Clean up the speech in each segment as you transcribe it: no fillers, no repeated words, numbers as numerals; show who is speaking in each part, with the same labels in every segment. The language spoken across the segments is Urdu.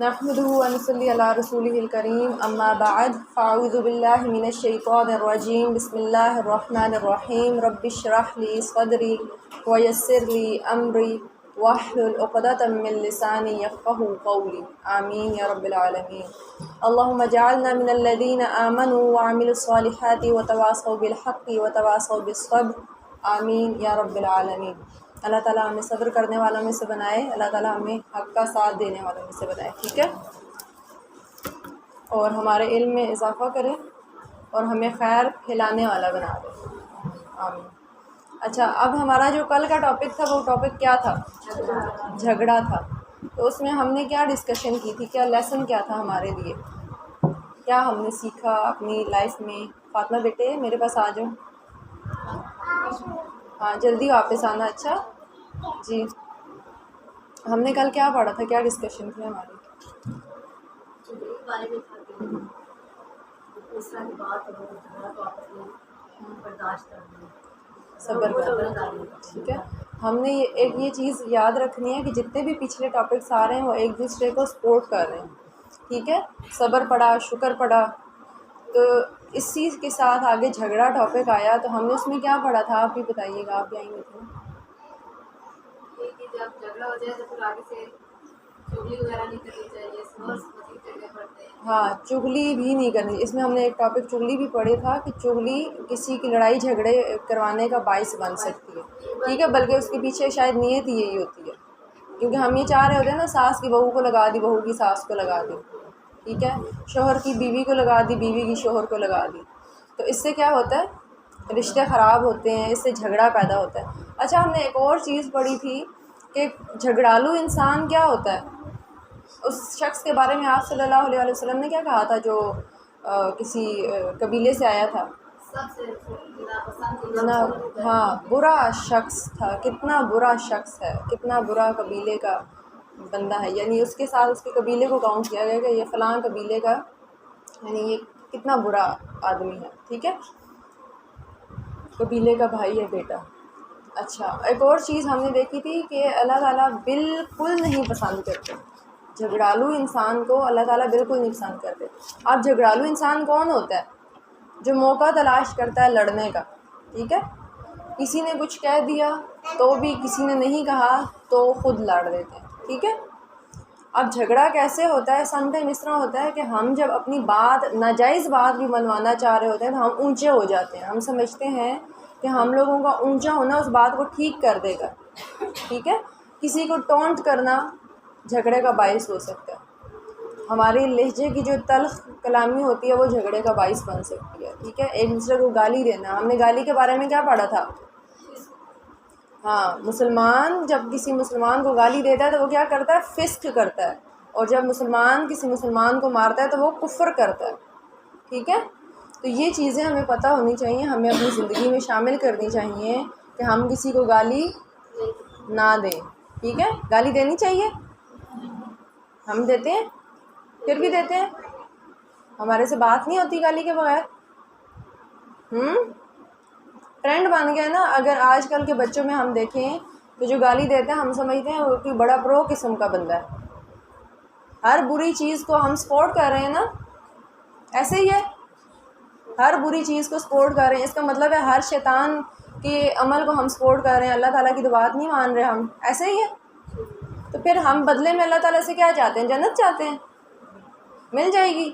Speaker 1: نحمده ونصلي على رسوله الكريم اما بعد فاعوذ بالله من الشيطان الرجيم بسم الله الرحمن الرحيم رب اشرح لي صدري ويسر لي امري واحلل عقدة من لساني يفقهوا قولي آمين يا رب العالمين. اللهم اجعلنا من الذين آمنوا وعملوا الصالحات وتواصوا بالحق وتواصوا بالصبر آمین یا رب العالمین. اللہ تعالیٰ ہمیں صبر کرنے والوں میں سے بنائے، اللہ تعالیٰ ہمیں حق کا ساتھ دینے والوں میں سے بنائے، ٹھیک ہے، اور ہمارے علم میں اضافہ کرے اور ہمیں خیر پھیلانے والا بنا دے، آمین. اچھا، اب ہمارا جو کل کا ٹاپک تھا وہ ٹاپک کیا تھا؟ جھگڑا تھا. تو اس میں ہم نے کیا ڈسکشن کی تھی، کیا لیسن کیا تھا ہمارے لیے، کیا ہم نے سیکھا اپنی لائف میں؟ فاطمہ بیٹے میرے پاس آ جاؤ، ہاں جلدی واپس آنا. اچھا جی، ہم نے کل کیا پڑھا تھا، کیا ڈسکشن تھی ہماری؟ صبر کرنا، ٹھیک ہے. ہم نے یہ چیز یاد رکھنی ہے کہ جتنے بھی پچھلے ٹاپکس آ رہے ہیں وہ ایک دوسرے کو سپورٹ کر رہے ہیں، ٹھیک ہے. صبر پڑھا، شکر پڑھا، تو اس چیز کے ساتھ آگے جھگڑا ٹاپک آیا، تو ہم نے اس میں کیا پڑھا تھا؟ آپ بھی بتائیے گا، آپ بھی آئیں گے تھے.
Speaker 2: جب جھگڑا ہو جائے تو پھر آگے سے چغلی وغیرہ نہیں کرنی چاہیے،
Speaker 1: ہاں چغلی بھی نہیں کرنی. اس میں ہم نے ایک ٹاپک چغلی بھی پڑھی تھا کہ چغلی کسی کی لڑائی جھگڑے کروانے کا باعث بن سکتی ہے، ٹھیک ہے، بلکہ اس کے پیچھے شاید نیت ہی یہی ہوتی ہے، کیونکہ ہم یہ چاہ رہے ہوتے ہیں نا، ساس کی بہو کو لگا دی، بہو کی ساس کو لگا دی، ٹھیک ہے، شوہر کی بیوی کو لگا دی، بیوی کی شوہر کو لگا دی. تو اس سے کیا ہوتا ہے؟ رشتے خراب ہوتے ہیں، اس سے جھگڑا پیدا ہوتا ہے. اچھا، ہم نے ایک اور چیز پڑھی تھی کہ جھگڑالو انسان کیا ہوتا ہے. اس شخص کے بارے میں آپ صلی اللہ علیہ وسلم نے کیا کہا تھا جو کسی قبیلے سے آیا تھا؟ ہاں، برا شخص تھا. کتنا برا شخص ہے، کتنا برا قبیلے کا بندہ ہے، یعنی اس کے ساتھ اس کے قبیلے کو کاؤنٹ کیا گیا کہ یہ فلاں قبیلے کا، یعنی یہ کتنا برا آدمی ہے، ٹھیک ہے، قبیلے کا بھائی ہے بیٹا. اچھا، ایک اور چیز ہم نے دیکھی تھی کہ اللہ تعالیٰ بالکل نہیں پسند کرتے جھگڑالو انسان کو، اللہ تعالیٰ بالکل نہیں پسند کرتے. اب جھگڑالو انسان کون ہوتا ہے؟ جو موقع تلاش کرتا ہے لڑنے کا، ٹھیک ہے، کسی نے کچھ کہہ دیا تو بھی، کسی نے نہیں کہا تو خود لڑ دیتے ہیں، ٹھیک ہے. اب جھگڑا کیسے ہوتا ہے؟ سم ٹائم اس طرح ہوتا ہے کہ ہم جب اپنی بات، ناجائز بات بھی منوانا چاہ رہے ہوتے ہیں تو ہم اونچے ہو جاتے ہیں. ہم سمجھتے ہیں کہ ہم لوگوں کا اونچا ہونا اس بات کو ٹھیک کر دے گا، ٹھیک ہے. کسی کو ٹونٹ کرنا جھگڑے کا باعث ہو سکتا ہے. ہماری لہجے کی جو تلخ کلامی ہوتی ہے وہ جھگڑے کا باعث بن سکتی ہے، ٹھیک ہے. ایک دوسرے کو گالی دینا، ہم نے گالی کے بارے میں کیا پڑھا تھا؟ ہاں، مسلمان جب کسی مسلمان کو گالی دیتا ہے تو وہ کیا کرتا ہے؟ فسق کرتا ہے. اور جب مسلمان کسی مسلمان کو مارتا ہے تو وہ کفر کرتا ہے، ٹھیک ہے. تو یہ چیزیں ہمیں پتہ ہونی چاہیے، ہمیں اپنی زندگی میں شامل کرنی چاہیے کہ ہم کسی کو گالی نہ دیں، ٹھیک ہے. گالی دینی چاہیے، ہم دیتے ہیں، پھر بھی دیتے ہیں. ہمارے سے بات نہیں ہوتی گالی کے بغیر. ٹرینڈ بن گیا نا. اگر آج کل کے بچوں میں ہم دیکھیں تو جو گالی دیتے ہیں ہم سمجھتے ہیں وہ کوئی بڑا پرو قسم کا بندہ ہے. ہر بری چیز کو ہم سپورٹ کر رہے ہیں نا، ایسے ہی ہے، ہر بری چیز کو سپورٹ کر رہے ہیں. اس کا مطلب ہے ہر شیطان کے عمل کو ہم سپورٹ کر رہے ہیں، اللہ تعالیٰ کی تو بات نہیں مان رہے ہم، ایسے ہی ہے. تو پھر ہم بدلے میں اللہ تعالیٰ سے کیا چاہتے ہیں؟ جنت چاہتے ہیں. مل جائے گی،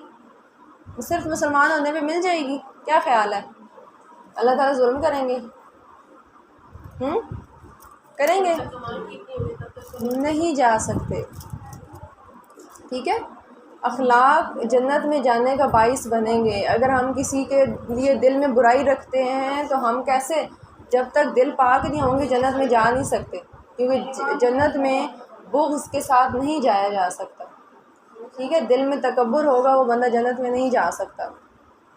Speaker 1: صرف مسلمان ہونے پہ مل جائے گی. کیا خیال ہے؟ اللہ تعالیٰ ظلم کریں گے؟ کریں گے؟ نہیں جا سکتے، ٹھیک ہے. اخلاق جنت میں جانے کا باعث بنیں گے. اگر ہم کسی کے لیے دل میں برائی رکھتے ہیں تو ہم کیسے، جب تک دل پاک نہیں ہوں گے جنت میں جا نہیں سکتے، کیونکہ جنت میں بغض کے ساتھ نہیں جایا جا سکتا، ٹھیک ہے. دل میں تکبر ہوگا وہ بندہ جنت میں نہیں جا سکتا.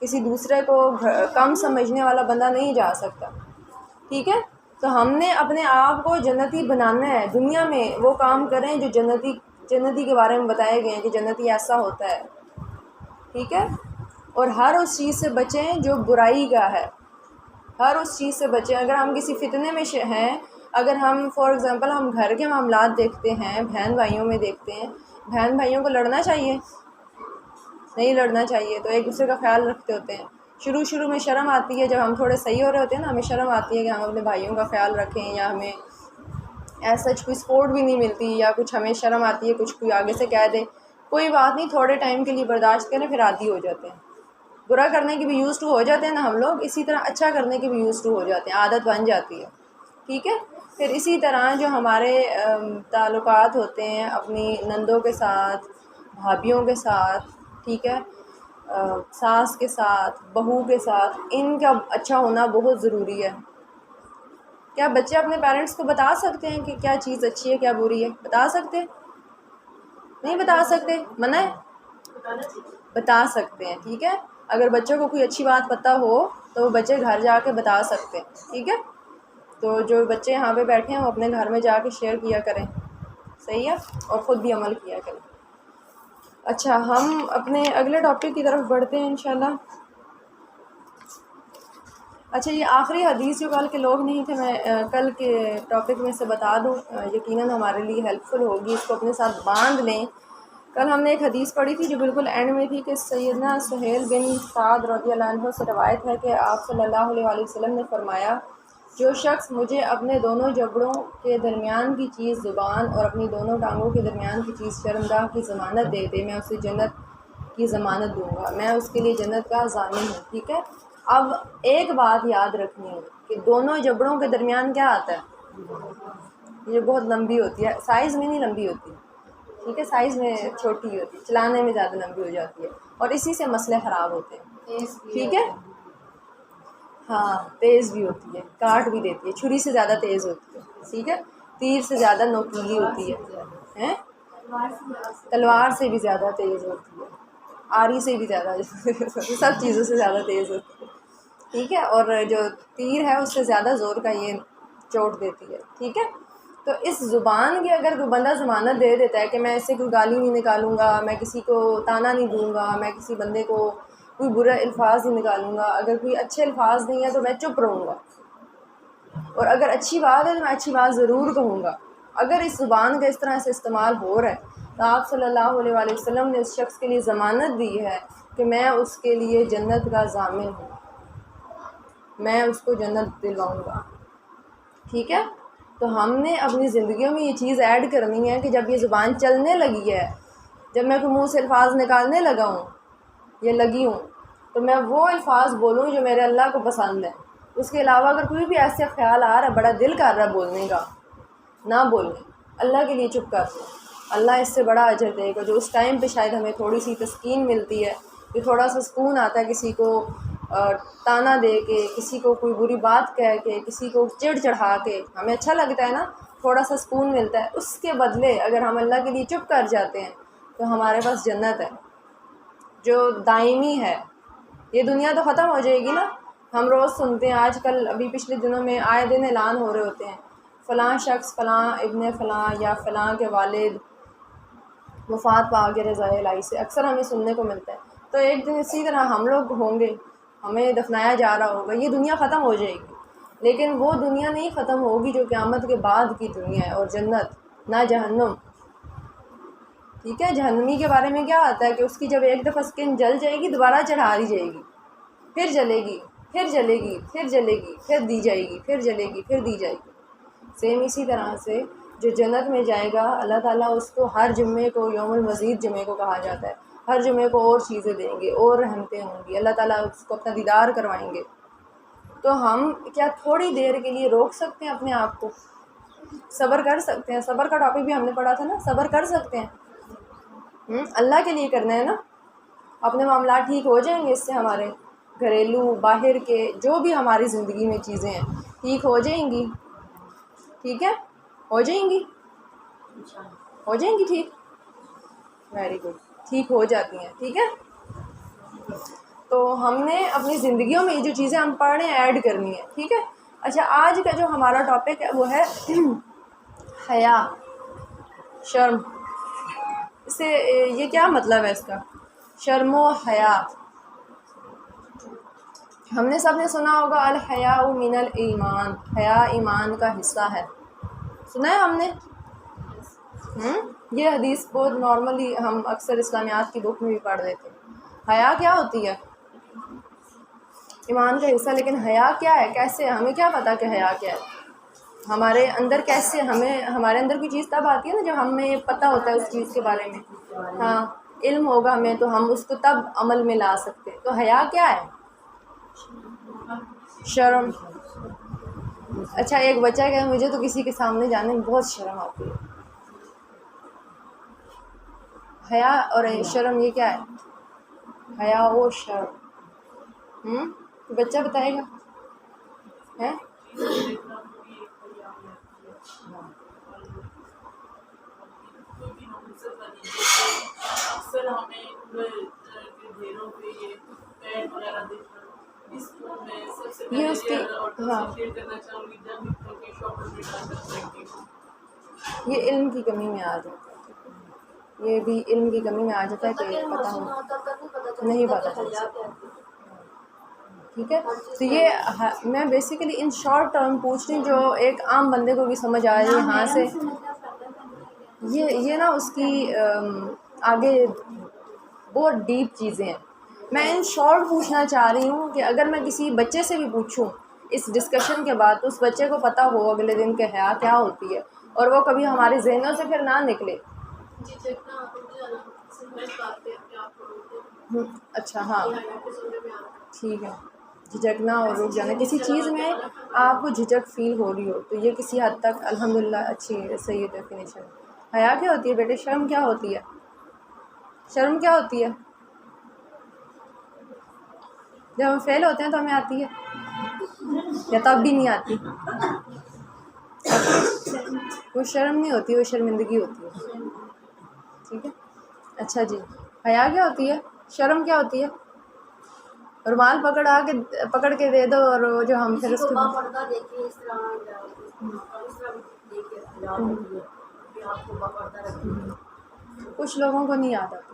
Speaker 1: کسی دوسرے کو کم سمجھنے والا بندہ نہیں جا سکتا، ٹھیک ہے. تو ہم نے اپنے آپ کو جنتی بنانا ہے. دنیا میں وہ کام کریں جو جنتی کے بارے میں بتائے گئے ہیں کہ جنتی ایسا ہوتا ہے، ٹھیک ہے. اور ہر اس چیز سے بچیں جو برائی کا ہے، ہر اس چیز سے بچیں. اگر ہم کسی فتنے میں ہیں، اگر ہم فار ایگزامپل ہم گھر کے معاملات دیکھتے ہیں، بہن بھائیوں میں دیکھتے ہیں بہن بھائیوں کو لڑنا چاہیے؟ نہیں لڑنا چاہیے. تو ایک دوسرے کا خیال رکھتے ہوتے ہیں. شروع میں شرم آتی ہے، جب ہم تھوڑے صحیح ہو رہے ہوتے ہیں نا، ہمیں شرم آتی ہے کہ ہم اپنے بھائیوں کا خیال رکھیں، یا ہمیں ایسا کوئی سپورٹ بھی نہیں ملتی، یا کچھ ہمیں شرم آتی ہے کچھ کوئی آگے سے کہہ دے. کوئی بات نہیں، تھوڑے ٹائم کے لیے برداشت کریں، پھر عادی ہو جاتے ہیں. برا کرنے کی بھی یوز ٹو ہو جاتے ہیں نا ہم لوگ، اسی طرح اچھا کرنے کی بھی یوز ٹو ہو جاتے ہیں، عادت بن جاتی ہے. ٹھیک ہے. پھر اسی طرح جو ہمارے تعلقات ہوتے ہیں اپنی نندوں کے ساتھ، بھابھیوں کے ساتھ، ٹھیک ہے، ساس کے ساتھ، بہو کے ساتھ، ان کا اچھا ہونا بہت ضروری ہے. کیا بچے اپنے پیرنٹس کو بتا سکتے ہیں کہ کیا چیز اچھی ہے کیا بری ہے؟ بتا سکتے؟ نہیں بتا سکتے، منع ہے؟ بتا سکتے ہیں. ٹھیک ہے. اگر بچوں کو کوئی اچھی بات پتہ ہو تو وہ بچے گھر جا کے بتا سکتے ہیں. ٹھیک ہے. تو جو بچے یہاں پہ بیٹھے ہیں وہ اپنے گھر میں جا کے شیئر کیا کریں. صحیح ہے. اور خود بھی عمل کیا کریں. اچھا، ہم اپنے اگلے ٹاپک کی طرف بڑھتے ہیں انشاءاللہ. اچھا، یہ آخری حدیث جو کل کے لوگ نہیں تھے، میں کل کے ٹاپک میں سے بتا دوں، یقیناً ہمارے لیے ہیلپ فل ہوگی. اس کو اپنے ساتھ باندھ لیں. کل ہم نے ایک حدیث پڑھی تھی جو بالکل اینڈ میں تھی، کہ سیدنا سہیل بن سعد رضی اللہ عنہ سے روایت ہے کہ آپ صلی اللہ علیہ وآلہ وسلم نے فرمایا، جو شخص مجھے اپنے دونوں جبڑوں کے درمیان کی چیز زبان اور اپنی دونوں ٹانگوں کے درمیان کی چیز شرمگاہ کی ضمانت دے دے، میں اسے جنت کی ضمانت دوں گا، میں اس کے لیے جنت کا ضامن ہوں. ٹھیک ہے. اب ایک بات یاد رکھنی ہے کہ دونوں جبڑوں کے درمیان کیا آتا ہے؟ یہ بہت لمبی ہوتی ہے، سائز میں نہیں لمبی ہوتی. ٹھیک ہے. سائز میں چھوٹی ہوتی ہے، چلانے میں زیادہ لمبی ہو جاتی ہے، اور اسی سے مسئلے خراب ہوتے ہیں. ٹھیک ہے. ہاں، تیز بھی ہوتی ہے، کاٹ بھی دیتی ہے، چھری سے زیادہ تیز ہوتی ہے. ٹھیک ہے. تیر سے زیادہ نوکیلی ہوتی ہے، تلوار سے بھی زیادہ تیز ہوتی ہے، آری سے بھی زیادہ سب چیزوں سے زیادہ تیز ہوتی ہے. ٹھیک ہے. اور جو تیر ہے اس سے زیادہ زور کا یہ چوٹ دیتی ہے. ٹھیک ہے. تو اس زبان کی اگر کوئی بندہ ضمانت دے دیتا ہے کہ میں اس سے کوئی گالی نہیں نکالوں گا، میں کسی کو تانا نہیں دوں گا، میں کسی بندے کو کوئی برا الفاظ نہیں نکالوں گا، اگر کوئی اچھے الفاظ نہیں ہے تو میں چپ رہوں گا، اور اگر اچھی بات ہے تو میں اچھی بات ضرور کہوں گا. اگر اس زبان کا اس طرح سے استعمال ہو رہا ہے تو آپ صلی اللہ علیہ وآلہ وسلم نے اس شخص کے لیے ضمانت دی ہے کہ میں اس کے لیے جنت کا ضامن ہوں، میں اس کو جنت دلواؤں گا. ٹھیک ہے. تو ہم نے اپنی زندگیوں میں یہ چیز ایڈ کرنی ہے کہ جب یہ زبان چلنے لگی ہے، جب میں کوئی منہ سے الفاظ نکالنے لگا ہوں یا لگی ہوں، تو میں وہ الفاظ بولوں جو میرے اللہ کو پسند ہے. اس کے علاوہ اگر کوئی بھی ایسے خیال آ رہا ہے، بڑا دل کر رہا ہے بولنے کا، نہ بولیں، اللہ کے لیے چپ کر دیں. اللہ اس سے بڑا اجر دے گا. جو اس ٹائم پہ شاید ہمیں تھوڑی سی تسکین ملتی ہے، کہ تھوڑا سا سکون آتا ہے کسی کو تانا دے کے، کسی کو کوئی بری بات کہہ کے، کسی کو چڑ چڑھا کے، ہمیں اچھا لگتا ہے نا، تھوڑا سا سکون ملتا ہے. اس کے بدلے اگر ہم اللہ کے لیے چپ کر جاتے ہیں تو ہمارے پاس جنت ہے جو دائمی ہے. یہ دنیا تو ختم ہو جائے گی نا. ہم روز سنتے ہیں، آج کل ابھی پچھلے دنوں میں آئے دن اعلان ہو رہے ہوتے ہیں، فلاں شخص، فلاں ابن فلاں، یا فلاں کے والد وفات پا کے رضائے الہی سے، اکثر ہمیں سننے کو ملتا ہے. تو ایک دن اسی طرح ہم لوگ ہوں گے، ہمیں دفنایا جا رہا ہوگا. یہ دنیا ختم ہو جائے گی، لیکن وہ دنیا نہیں ختم ہوگی جو قیامت کے بعد کی دنیا ہے، اور جنت، نہ جہنم. ٹھیک ہے. جہنمی کے بارے میں کیا آتا ہے کہ اس کی جب ایک دفعہ سکن جل جائے گی، دوبارہ چڑھا دی جائے گی، پھر جلے گی، پھر جلے گی، پھر جلے گی، پھر دی جائے گی، پھر جلے گی، پھر دی جائے گی. سیم اسی طرح سے جو جنت میں جائے گا، اللہ تعالیٰ اس کو ہر جمعے کو یوم المزید جمعے کو کہا جاتا ہے، ہر جمعے کو اور چیزیں دیں گے، اور رحمتیں ہوں گی، اللہ تعالیٰ اس کو اپنا دیدار کروائیں گے. تو ہم کیا تھوڑی دیر کے لیے روک سکتے ہیں اپنے آپ کو؟ صبر کر سکتے ہیں. صبر کا ٹاپک بھی ہم نے پڑھا تھا نا، صبر کر سکتے ہیں. اللہ کے لیے کرنا ہے نا. اپنے معاملات ٹھیک ہو جائیں گے اس سے، ہمارے گھریلو، باہر کے، جو بھی ہماری زندگی میں چیزیں ہیں ٹھیک ہو جائیں گی. ٹھیک ہے. ہو جائیں گی، ہو جائیں گی ٹھیک. Very good. ٹھیک ہو جاتی ہیں. ٹھیک ہے. تو ہم نے اپنی زندگیوں میں یہ جو چیزیں ہم پڑھ رہے ہیں ایڈ کرنی ہے. ٹھیک ہے. اچھا، آج کا جو ہمارا ٹاپک ہے وہ ہے حیا، شرم. اس سے یہ کیا مطلب ہے اس کا؟ شرم و حیا. ہم نے سب نے سنا ہوگا الحیاء من الایمان، حیا ایمان کا حصہ ہے. سنا ہے ہم نے؟ یہ حدیث بہت نارملی ہم اکثر اسلامیات کی بک میں بھی پڑھ لیتے ہیں۔ حیا کیا ہوتی ہے؟ ایمان کا حصہ، لیکن حیا کیا ہے؟ کیسے؟ ہمیں کیا پتہ کہ حیا کیا ہے؟ ہمارے اندر کیسے ہمارے اندر کوئی چیز تب آتی ہے نا جب ہمیں پتہ ہوتا ہے اس چیز کے بارے میں، ہاں علم ہوگا ہمیں تو ہم اس کو تب عمل میں لا سکتے ہیں۔ تو حیا کیا ہے؟ شرم۔ اچھا ایک بچہ کہ مجھے تو کسی کے سامنے جانے میں بہت شرم آتی ہے۔ حیا اور شرم یہ کیا ہے؟ حیا و شرم، بچہ بتائے گا ہے؟
Speaker 3: اکثر ہمیں ڈھیروں پہ یہ پیڈ وغیرہ دیکھنا، اس کو میں سب سے
Speaker 1: یہ
Speaker 3: پہلے
Speaker 1: اس کی
Speaker 3: اور
Speaker 1: ہاں
Speaker 3: شیئر کرنا چاہوں گی جب کیونکہ شاپر میں ڈال سکتی ہوں۔
Speaker 1: یہ علم کی کمی میں آ جاتا ہے، یہ بھی علم کی کمی میں آ جاتا ہے کہ پتہ نہیں پتہ چلتا، ٹھیک ہے۔ تو یہ میں بیسیکلی ان شارٹ ٹرم پوچھ رہی ہوں جو ایک عام بندے کو بھی سمجھ آ جائے یہاں سے، یہ نا اس کی آگے بہت ڈیپ چیزیں ہیں۔ میں ان شارٹ پوچھنا چاہ رہی ہوں کہ اگر میں کسی بچے سے بھی پوچھوں اس ڈسکشن کے بعد تو اس بچے کو پتہ ہو اگلے دن کہ حیا کیا ہوتی ہے، اور وہ کبھی ہمارے ذہنوں سے پھر نہ نکلے۔ اچھا ہاں ٹھیک ہے، جھجکنا اور رک جانا، کسی چیز میں آپ کو جھجک فیل ہو رہی ہو تو یہ کسی حد تک الحمدللہ اچھی صحیح ڈیفینیشن۔ حیا کیا ہوتی ہے بیٹے؟ شرم کیا ہوتی ہے؟ شرم کیا ہوتی ہے؟ جب ہم فیل ہوتے ہیں تو ہمیں آتی ہے یا تب بھی نہیں آتی؟ وہ شرم نہیں ہوتی، وہ شرمندگی ہوتی ہے، ٹھیک ہے۔ اچھا جی، حیا کیا ہوتی ہے؟ شرم کیا ہوتی ہے؟ رومال پکڑ کے دے دو اور وہ جو ہم پھر اس کے کچھ لوگوں کو نہیں یاد آتا،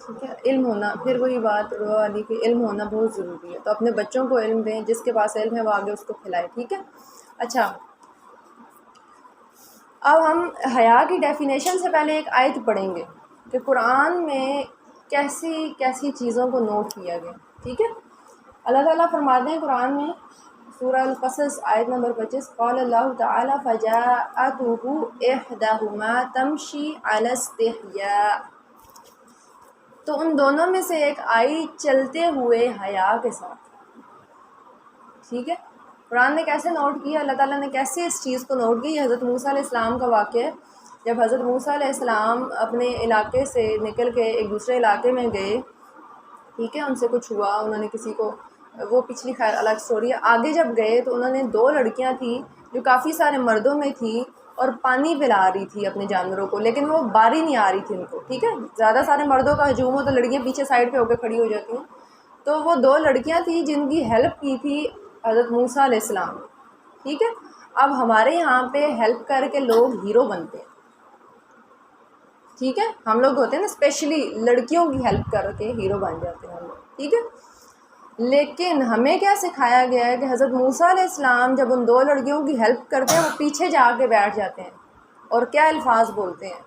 Speaker 1: ٹھیک ہے۔ علم ہونا، پھر وہی بات والی کہ علم ہونا بہت ضروری ہے، تو اپنے بچوں کو علم دیں، جس کے پاس علم ہے وہ آگے اس کو کھلائے، ٹھیک ہے۔ اچھا اب ہم حیا کی ڈیفینیشن سے پہلے ایک آیت پڑھیں گے کہ قرآن میں کیسی کیسی چیزوں کو نوٹ کیا گیا، ٹھیک ہے۔ اللہ تعالیٰ فرماتے ہیں قرآن میں سورہ القصص آیت نمبر 25، قال اللہ تعالیٰ فجاءته احداهما تمشی علی استحیاء، تو ان دونوں میں سے ایک آئی چلتے ہوئے حیا کے ساتھ، ٹھیک ہے۔ قرآن نے کیسے نوٹ کیا، اللہ تعالیٰ نے کیسے اس چیز کو نوٹ کی؟ یہ حضرت موسیٰ علیہ السلام کا واقعہ ہے۔ جب حضرت موسیٰ علیہ السلام اپنے علاقے سے نکل کے ایک دوسرے علاقے میں گئے، ٹھیک ہے، ان سے کچھ ہوا، انہوں نے کسی کو، وہ پچھلی خیر الگ سٹوری ہے۔ آگے جب گئے تو انہوں نے 2 لڑکیاں تھیں جو کافی سارے مردوں میں تھیں اور پانی پلا رہی تھی اپنے جانوروں کو، لیکن وہ باری نہیں آ رہی تھی ان کو، ٹھیک ہے۔ زیادہ سارے مردوں کا ہجوم ہو تو لڑکیاں پیچھے سائڈ پہ ہو کے کھڑی ہو جاتی ہیں، تو وہ 2 لڑکیاں تھیں جن کی ہیلپ کی تھی حضرت موسیٰ علیہ السلام، ٹھیک ہے۔ اب ہمارے یہاں پہ ہیلپ کر کے لوگ ہیرو بنتے ہیں، ٹھیک ہے، ہم لوگ ہوتے ہیں نا اسپیشلی لڑکیوں کی ہیلپ کر کے ہیرو بن جاتے ہیں ہم لوگ، ٹھیک ہے۔ لیکن ہمیں کیا سکھایا گیا ہے کہ حضرت موسیٰ علیہ السلام جب ان 2 لڑکیوں کی ہیلپ کرتے ہیں وہ پیچھے جا کے بیٹھ جاتے ہیں اور کیا الفاظ بولتے ہیں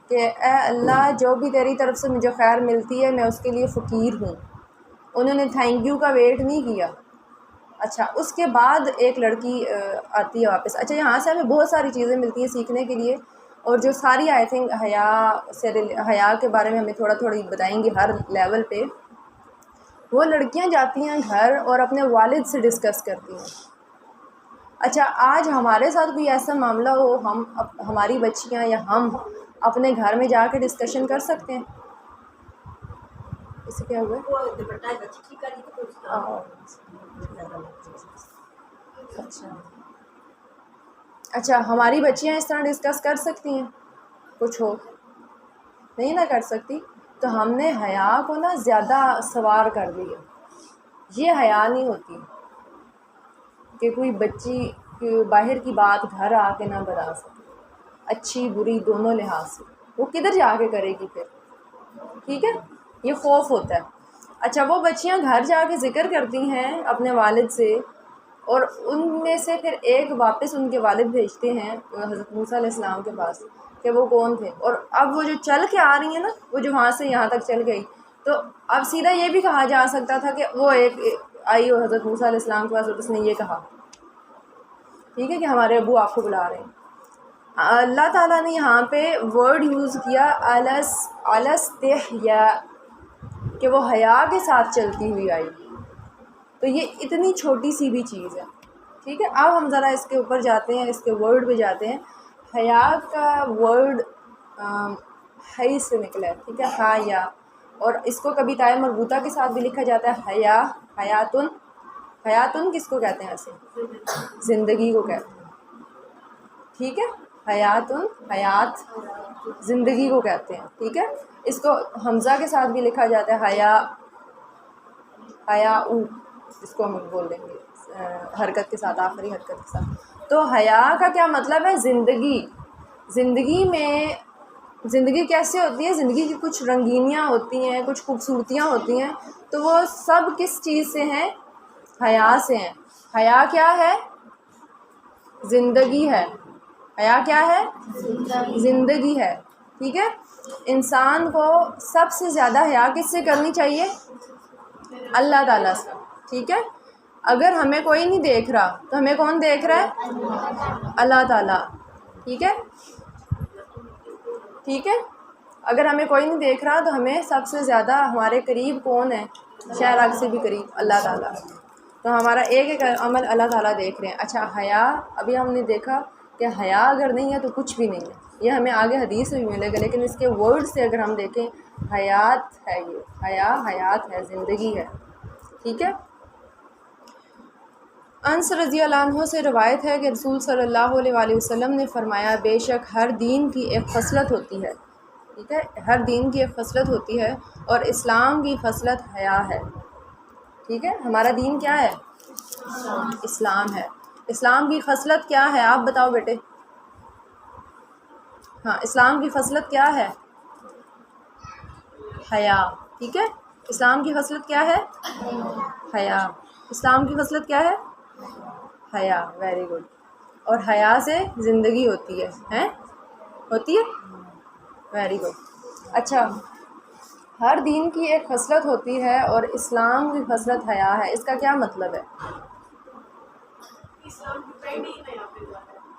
Speaker 1: کہ اے اللہ جو بھی تیری طرف سے مجھے خیر ملتی ہے میں اس کے لیے فقیر ہوں۔ انہوں نے تھینک یو کا ویٹ نہیں کیا۔ اچھا اس کے بعد ایک لڑکی آتی ہے واپس۔ اچھا یہاں سے ہمیں بہت ساری چیزیں ملتی ہیں سیکھنے کے لیے، اور جو ساری آئی تھنک حیا کے بارے میں ہمیں تھوڑی بتائیں گی ہر لیول پہ۔ وہ لڑکیاں جاتی ہیں گھر اور اپنے والد سے ڈسکس کرتی ہیں۔ اچھا آج ہمارے ساتھ کوئی ایسا معاملہ ہو، ہماری بچیاں یا ہم اپنے گھر میں جا کے ڈسکشن کر سکتے ہیں؟ اس سے کیا ہوا؟ اچھا ہماری بچیاں اس طرح ڈسکس کر سکتی ہیں؟ کچھ ہو نہیں نہ کر سکتی، تو ہم نے حیا کو نا زیادہ سوار کر دیا۔ یہ حیا نہیں ہوتی کہ کوئی بچی باہر کی بات گھر آ کے نہ بتا سکے، اچھی بری دونوں لحاظ سے، وہ کدھر جا کے کرے گی پھر، ٹھیک ہے، یہ خوف ہوتا ہے۔ اچھا وہ بچیاں گھر جا کے ذکر کرتی ہیں اپنے والد سے، اور ان میں سے پھر ایک واپس ان کے والد بھیجتے ہیں حضرت موسیٰ علیہ السلام کے پاس کہ وہ کون تھے. اور اب وہ جو چل کے آ رہی ہیں نا، وہ جو وہاں سے یہاں تک چل گئی، تو اب سیدھا یہ بھی کہا جا سکتا تھا کہ وہ ایک آئی ہو حضرت موسیٰ علیہ السلام کے پاس اور اس نے یہ کہا، ٹھیک ہے، کہ ہمارے ابو آپ کو بلا رہے ہیں. اللہ تعالیٰ نے یہاں پہ ورڈ یوز کیا الستحیا، کہ وہ حیا کے ساتھ چلتی ہوئی آئی. تو یہ اتنی چھوٹی سی بھی چیز ہے، ٹھیک ہے. اب ہم ذرا اس کے اوپر جاتے ہیں، اس کے ورڈ پہ جاتے ہیں. حیا کا ورڈ حی سے نکلا ہے، ٹھیک ہے، حیا، اور اس کو کبھی تائے مربوطہ کے ساتھ بھی لکھا جاتا ہے حیا، حیاتن. حیاتن کس کو کہتے ہیں ایسے؟ زندگی کو کہتے ہیں، ٹھیک ہے. حیاتن، حیات، زندگی کو کہتے ہیں، ٹھیک ہے. اس کو حمزہ کے ساتھ بھی لکھا جاتا ہے حیا، حیا او، اس کو ہم بول دیں گے حرکت کے ساتھ، آخری حرکت کے ساتھ. تو حیا کا کیا مطلب ہے؟ زندگی. زندگی میں زندگی کیسے ہوتی ہے؟ زندگی کی کچھ رنگینیاں ہوتی ہیں، کچھ خوبصورتیاں ہوتی ہیں، تو وہ سب کس چیز سے ہیں؟ حیا سے ہیں. حیا کیا ہے؟ زندگی ہے. حیا کیا ہے؟ زندگی ہے، ٹھیک ہے. انسان کو سب سے زیادہ حیا کس سے کرنی چاہیے؟ اللہ تعالیٰ سے، ٹھیک ہے. اگر ہمیں کوئی نہیں دیکھ رہا تو ہمیں کون دیکھ رہا ہے؟ اللہ تعالیٰ، ٹھیک ہے، ٹھیک ہے. اگر ہمیں کوئی نہیں دیکھ رہا تو ہمیں سب سے زیادہ ہمارے قریب کون ہے؟ شہر سے بھی قریب اللہ تعالیٰ. تو ہمارا ایک ایک عمل اللہ تعالیٰ دیکھ رہے ہیں. اچھا، حیا، ابھی ہم نے دیکھا کہ حیا اگر نہیں ہے تو کچھ بھی نہیں ہے. یہ ہمیں آگے حدیث میں بھی ملے گا، لیکن اس کے ورڈ سے اگر ہم دیکھیں، حیات ہے، یہ حیا حیات ہے، زندگی ہے، ٹھیک ہے. انس رضی اللہ عنہ سے روایت ہے کہ رسول صلی اللہ علیہ وآلہ وسلم نے فرمایا، بے شک ہر دین کی ایک خصلت ہوتی ہے، ٹھیک ہے، ہر دین کی ایک خصلت ہوتی ہے، اور اسلام کی خصلت حیا ہے، ٹھیک ہے. ہمارا دین کیا ہے؟ اسلام ہے. اسلام کی خصلت کیا ہے؟ آپ بتاؤ بیٹے. ہاں، اسلام کی خصلت کیا ہے؟ حیا، ٹھیک ہے. اسلام کی خصلت کیا ہے؟ حیا. اسلام کی خصلت کیا ہے؟ حیا. Very good. اور حیا سے زندگی ہوتی ہے، ہیں؟ ہوتی ہے، ویری گڈ. اچھا، ہر دین کی ایک خصلت ہوتی ہے اور اسلام کی خصلت حیا ہے. اس کا کیا مطلب ہے؟
Speaker 3: اسلام ڈپینڈ ہی نہیں آپ پہ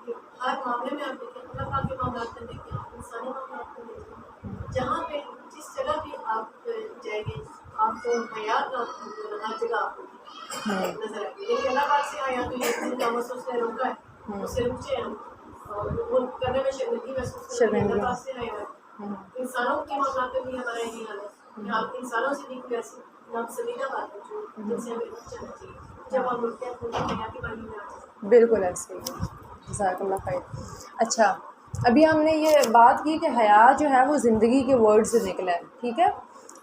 Speaker 3: کہ ہر معاملے میں آپ دیکھیں، اللہ پاک کے معاملات میں دیکھیں، انسانی معاملات میں دیکھیں، جہاں پہ جس جگہ بھی آپ جائیں گے آپ کو حیا کا ہر جگہ آپ کو نظر آئے گی. لیکن اللہ پاک سے حیا تو یہ ناموس سے روکا ہے، اس سے رکے ہم، اور وہ کرنے میں شرمندگی محسوس کرتے ہیں. اللہ پاک سے حیا ہے. انسانوں کے معاملات میں بھی ہمارا یہی حال ہے کہ آپ انسانوں سے بھی کوئی ایسی ناپسندیدہ بات ہے جو جن سے ہمیں بچنا چاہیے. جب ہم لوگ ہیں تو حیا کی بانی میں آ جائیں.
Speaker 1: بالکل ایسے ہی، جزاک اللہ خیر. اچھا، ابھی ہم نے یہ بات کی کہ حیا جو ہے وہ زندگی کے ورڈ سے نکلا ہے، ٹھیک ہے.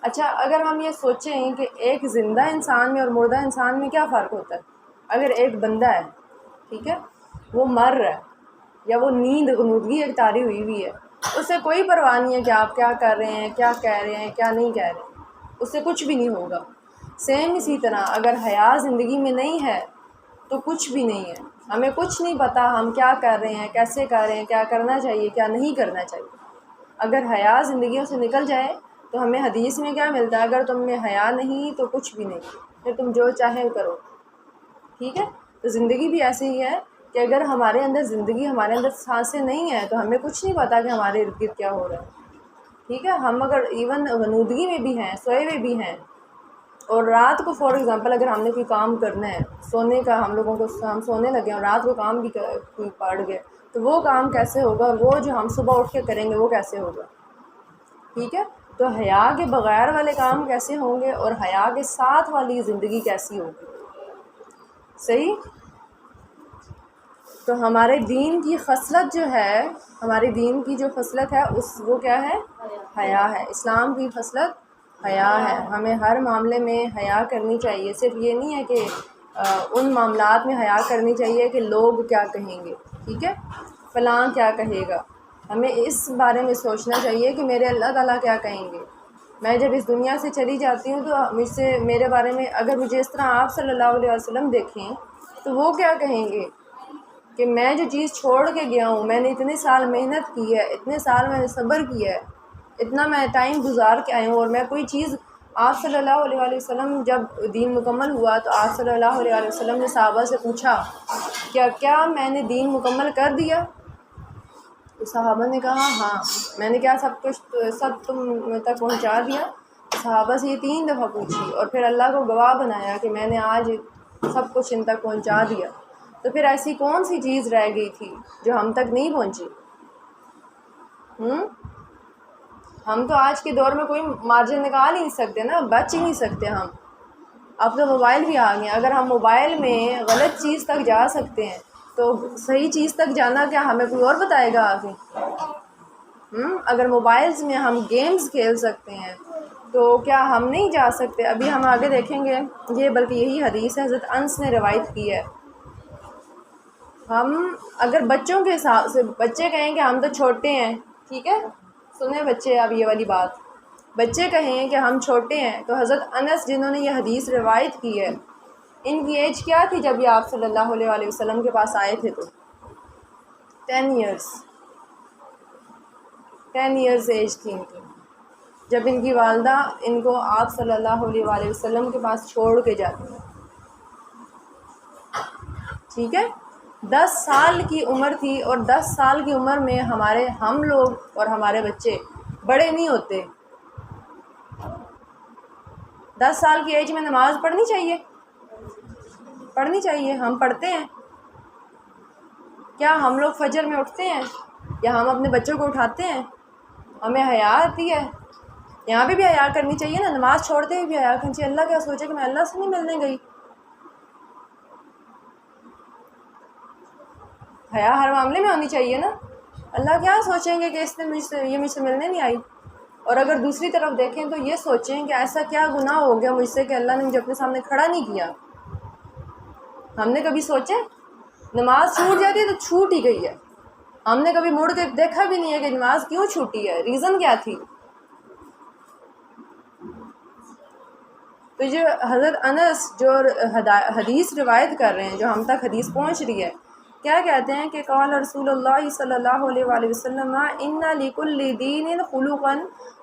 Speaker 1: اچھا، اگر ہم یہ سوچیں کہ ایک زندہ انسان میں اور مردہ انسان میں کیا فرق ہوتا ہے؟ اگر ایک بندہ ہے، ٹھیک ہے، وہ مر رہا ہے یا وہ نیند غنودگی اختاری ہوئی ہے، اس سے کوئی پرواہ نہیں ہے کہ آپ کیا کر رہے ہیں، کیا کہہ رہے ہیں، کیا نہیں کہہ رہے ہیں، اس سے کچھ بھی نہیں ہوگا. سیم اسی طرح اگر حیا زندگی میں نہیں ہے تو کچھ بھی نہیں ہے. ہمیں کچھ نہیں پتہ ہم کیا کر رہے ہیں، کیسے کر رہے ہیں، کیا کرنا چاہیے، کیا نہیں کرنا چاہیے. اگر حیا زندگیوں سے نکل جائے تو ہمیں حدیث میں کیا ملتا ہے؟ اگر تم میں حیا نہیں تو کچھ بھی نہیں، پھر تم جو چاہے کرو، ٹھیک ہے. تو زندگی بھی ایسے ہی ہے کہ اگر ہمارے اندر زندگی، ہمارے اندر سانسیں نہیں ہیں تو ہمیں کچھ نہیں پتہ کہ ہمارے ارد گرد کیا ہو رہا ہے، ٹھیک ہے. ہم اگر ایون غنودگی میں بھی ہیں، سوئے ہوئے بھی ہیں، اور رات کو فار ایگزامپل اگر ہم نے کوئی کام کرنا ہے، سونے کا، ہم لوگوں کو ہم سونے لگے اور رات کو کام بھی کوئی پڑ گئے، تو وہ کام کیسے ہوگا، اور وہ جو ہم صبح اٹھ کے کریں گے وہ کیسے ہوگا، ٹھیک ہے. تو حیا کے بغیر والے کام کیسے ہوں گے اور حیا کے ساتھ والی زندگی کیسی ہوگی؟ صحیح. تو ہمارے دین کی خصلت جو ہے، ہمارے دین کی جو خصلت ہے وہ کیا ہے؟ حیا ہے. اسلام کی خصلت حیا ہے. ہمیں ہر معاملے میں حیا کرنی چاہیے. صرف یہ نہیں ہے کہ ان معاملات میں حیا کرنی چاہیے کہ لوگ کیا کہیں گے، ٹھیک ہے، فلاں کیا کہے گا. ہمیں اس بارے میں سوچنا چاہیے کہ میرے اللہ تعالیٰ کیا کہیں گے. میں جب اس دنیا سے چلی جاتی ہوں تو مجھ سے، میرے بارے میں اگر مجھے اس طرح آپ صلی اللہ علیہ وسلم دیکھیں تو وہ کیا کہیں گے، کہ میں جو چیز چھوڑ کے گیا ہوں، میں نے اتنے سال محنت کی ہے، اتنے سال میں نے صبر کیا ہے، اتنا میں ٹائم گزار کے آئی ہوں، اور میں کوئی چیز آپ صلی اللہ علیہ وآلہ وسلم جب دین مکمل ہوا تو آپ صلی اللہ علیہ وآلہ وسلم نے صحابہ سے پوچھا کیا میں نے دین مکمل کر دیا؟ تو صحابہ نے کہا ہاں، میں نے کیا سب تم تک پہنچا دیا؟ صحابہ سے یہ 3 دفعہ پوچھی اور پھر اللہ کو گواہ بنایا کہ میں نے آج سب کچھ ان تک پہنچا دیا۔ تو پھر ایسی کون سی چیز رہ گئی تھی جو ہم تک نہیں پہنچی؟ ہم تو آج کے دور میں کوئی مارجن نکال ہی نہیں سکتے نا، بچ ہی نہیں سکتے ہم۔ اب تو موبائل بھی آ گئے ہیں، اگر ہم موبائل میں غلط چیز تک جا سکتے ہیں تو صحیح چیز تک جانا کیا ہمیں کوئی اور بتائے گا آگے؟ اگر موبائلز میں ہم گیمز کھیل سکتے ہیں تو کیا ہم نہیں جا سکتے؟ ابھی ہم آگے دیکھیں گے، یہ بلکہ یہی حدیث ہے، حضرت انس نے روایت کی ہے۔ ہم اگر بچوں کے حساب سے بچے کہیں کہ ہم تو چھوٹے ہیں، ٹھیک ہے، سنیں بچے اب یہ والی بات، بچے کہیں کہ ہم چھوٹے ہیں تو حضرت انس جنہوں نے یہ حدیث روایت کی ہے، ان کی ایج کیا تھی جب یہ آپ صلی اللہ علیہ وآلہ وسلم کے پاس آئے تھے؟ تو 10 ایئرز ایج تھی ان کی جب ان کی والدہ ان کو آپ صلی اللہ علیہ وآلہ وسلم کے پاس چھوڑ کے جاتی ہیں، ٹھیک ہے، 10 سال کی عمر تھی، اور 10 سال کی عمر میں ہم لوگ اور ہمارے بچے بڑے نہیں ہوتے۔ 10 سال کی ایج میں نماز پڑھنی چاہیے، ہم پڑھتے ہیں کیا؟ ہم لوگ فجر میں اٹھتے ہیں یا ہم اپنے بچوں کو اٹھاتے ہیں؟ ہمیں حیا آتی ہے، یہاں پہ بھی حیا کرنی چاہیے نا، نماز چھوڑتے ہوئے بھی حیا کرنی چاہیے۔ اللہ کیا سوچے کہ میں اللہ سے نہیں ملنے گئی؟ حیا ہر معاملے میں ہونی چاہیے نا، اللہ کیا سوچیں گے کہ اس نے مجھ سے ملنے نہیں آئی؟ اور اگر دوسری طرف دیکھیں تو یہ سوچیں کہ ایسا کیا گناہ ہو گیا مجھ سے کہ اللہ نے مجھے اپنے سامنے کھڑا نہیں کیا؟ ہم نے کبھی سوچے؟ نماز چھوٹ جاتی ہے تو چھوٹ ہی گئی ہے، ہم نے کبھی مڑ کے دیکھا بھی نہیں ہے کہ نماز کیوں چھوٹی ہے، ریزن کیا تھی؟ تو جو حضرت انس جو حدیث روایت کر رہے ہیں، جو ہم تک حدیث پہنچ رہی ہے، کیا کہتے ہیں کہ قال رسول اللہ صلی اللہ علیہ وآلہ وسلم ان لکل دین خلقا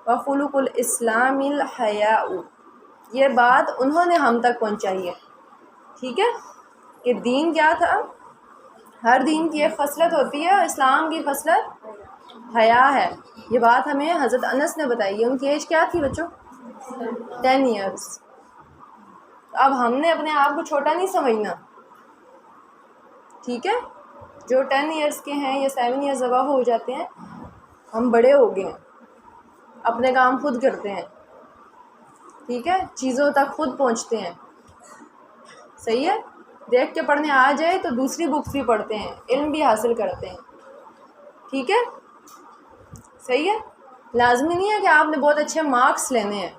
Speaker 1: وخلق الاسلام الحیاء، یہ بات انہوں نے ہم تک پہنچائی ہے، ٹھیک ہے، کہ دین کیا تھا؟ ہر دین کی ایک خصلت ہوتی ہے، اسلام کی خصلت حیا ہے، یہ بات ہمیں حضرت انس نے بتائی ہے۔ ان کی ایج کیا تھی بچوں؟ 10 ایئرس۔ اب ہم نے اپنے آپ کو چھوٹا نہیں سمجھنا، ٹھیک ہے، جو 10 ایئرس کے ہیں یا 7 ایئرس ابو ہو جاتے ہیں، ہم بڑے ہو گئے ہیں، اپنے کام خود کرتے ہیں، ٹھیک ہے، چیزوں تک خود پہنچتے ہیں، صحیح ہے، دیکھ کے پڑھنے آ جائے تو دوسری بکس بھی پڑھتے ہیں، علم بھی حاصل کرتے ہیں، ٹھیک ہے، صحیح ہے، لازمی نہیں ہے کہ آپ نے بہت اچھے مارکس لینے ہیں،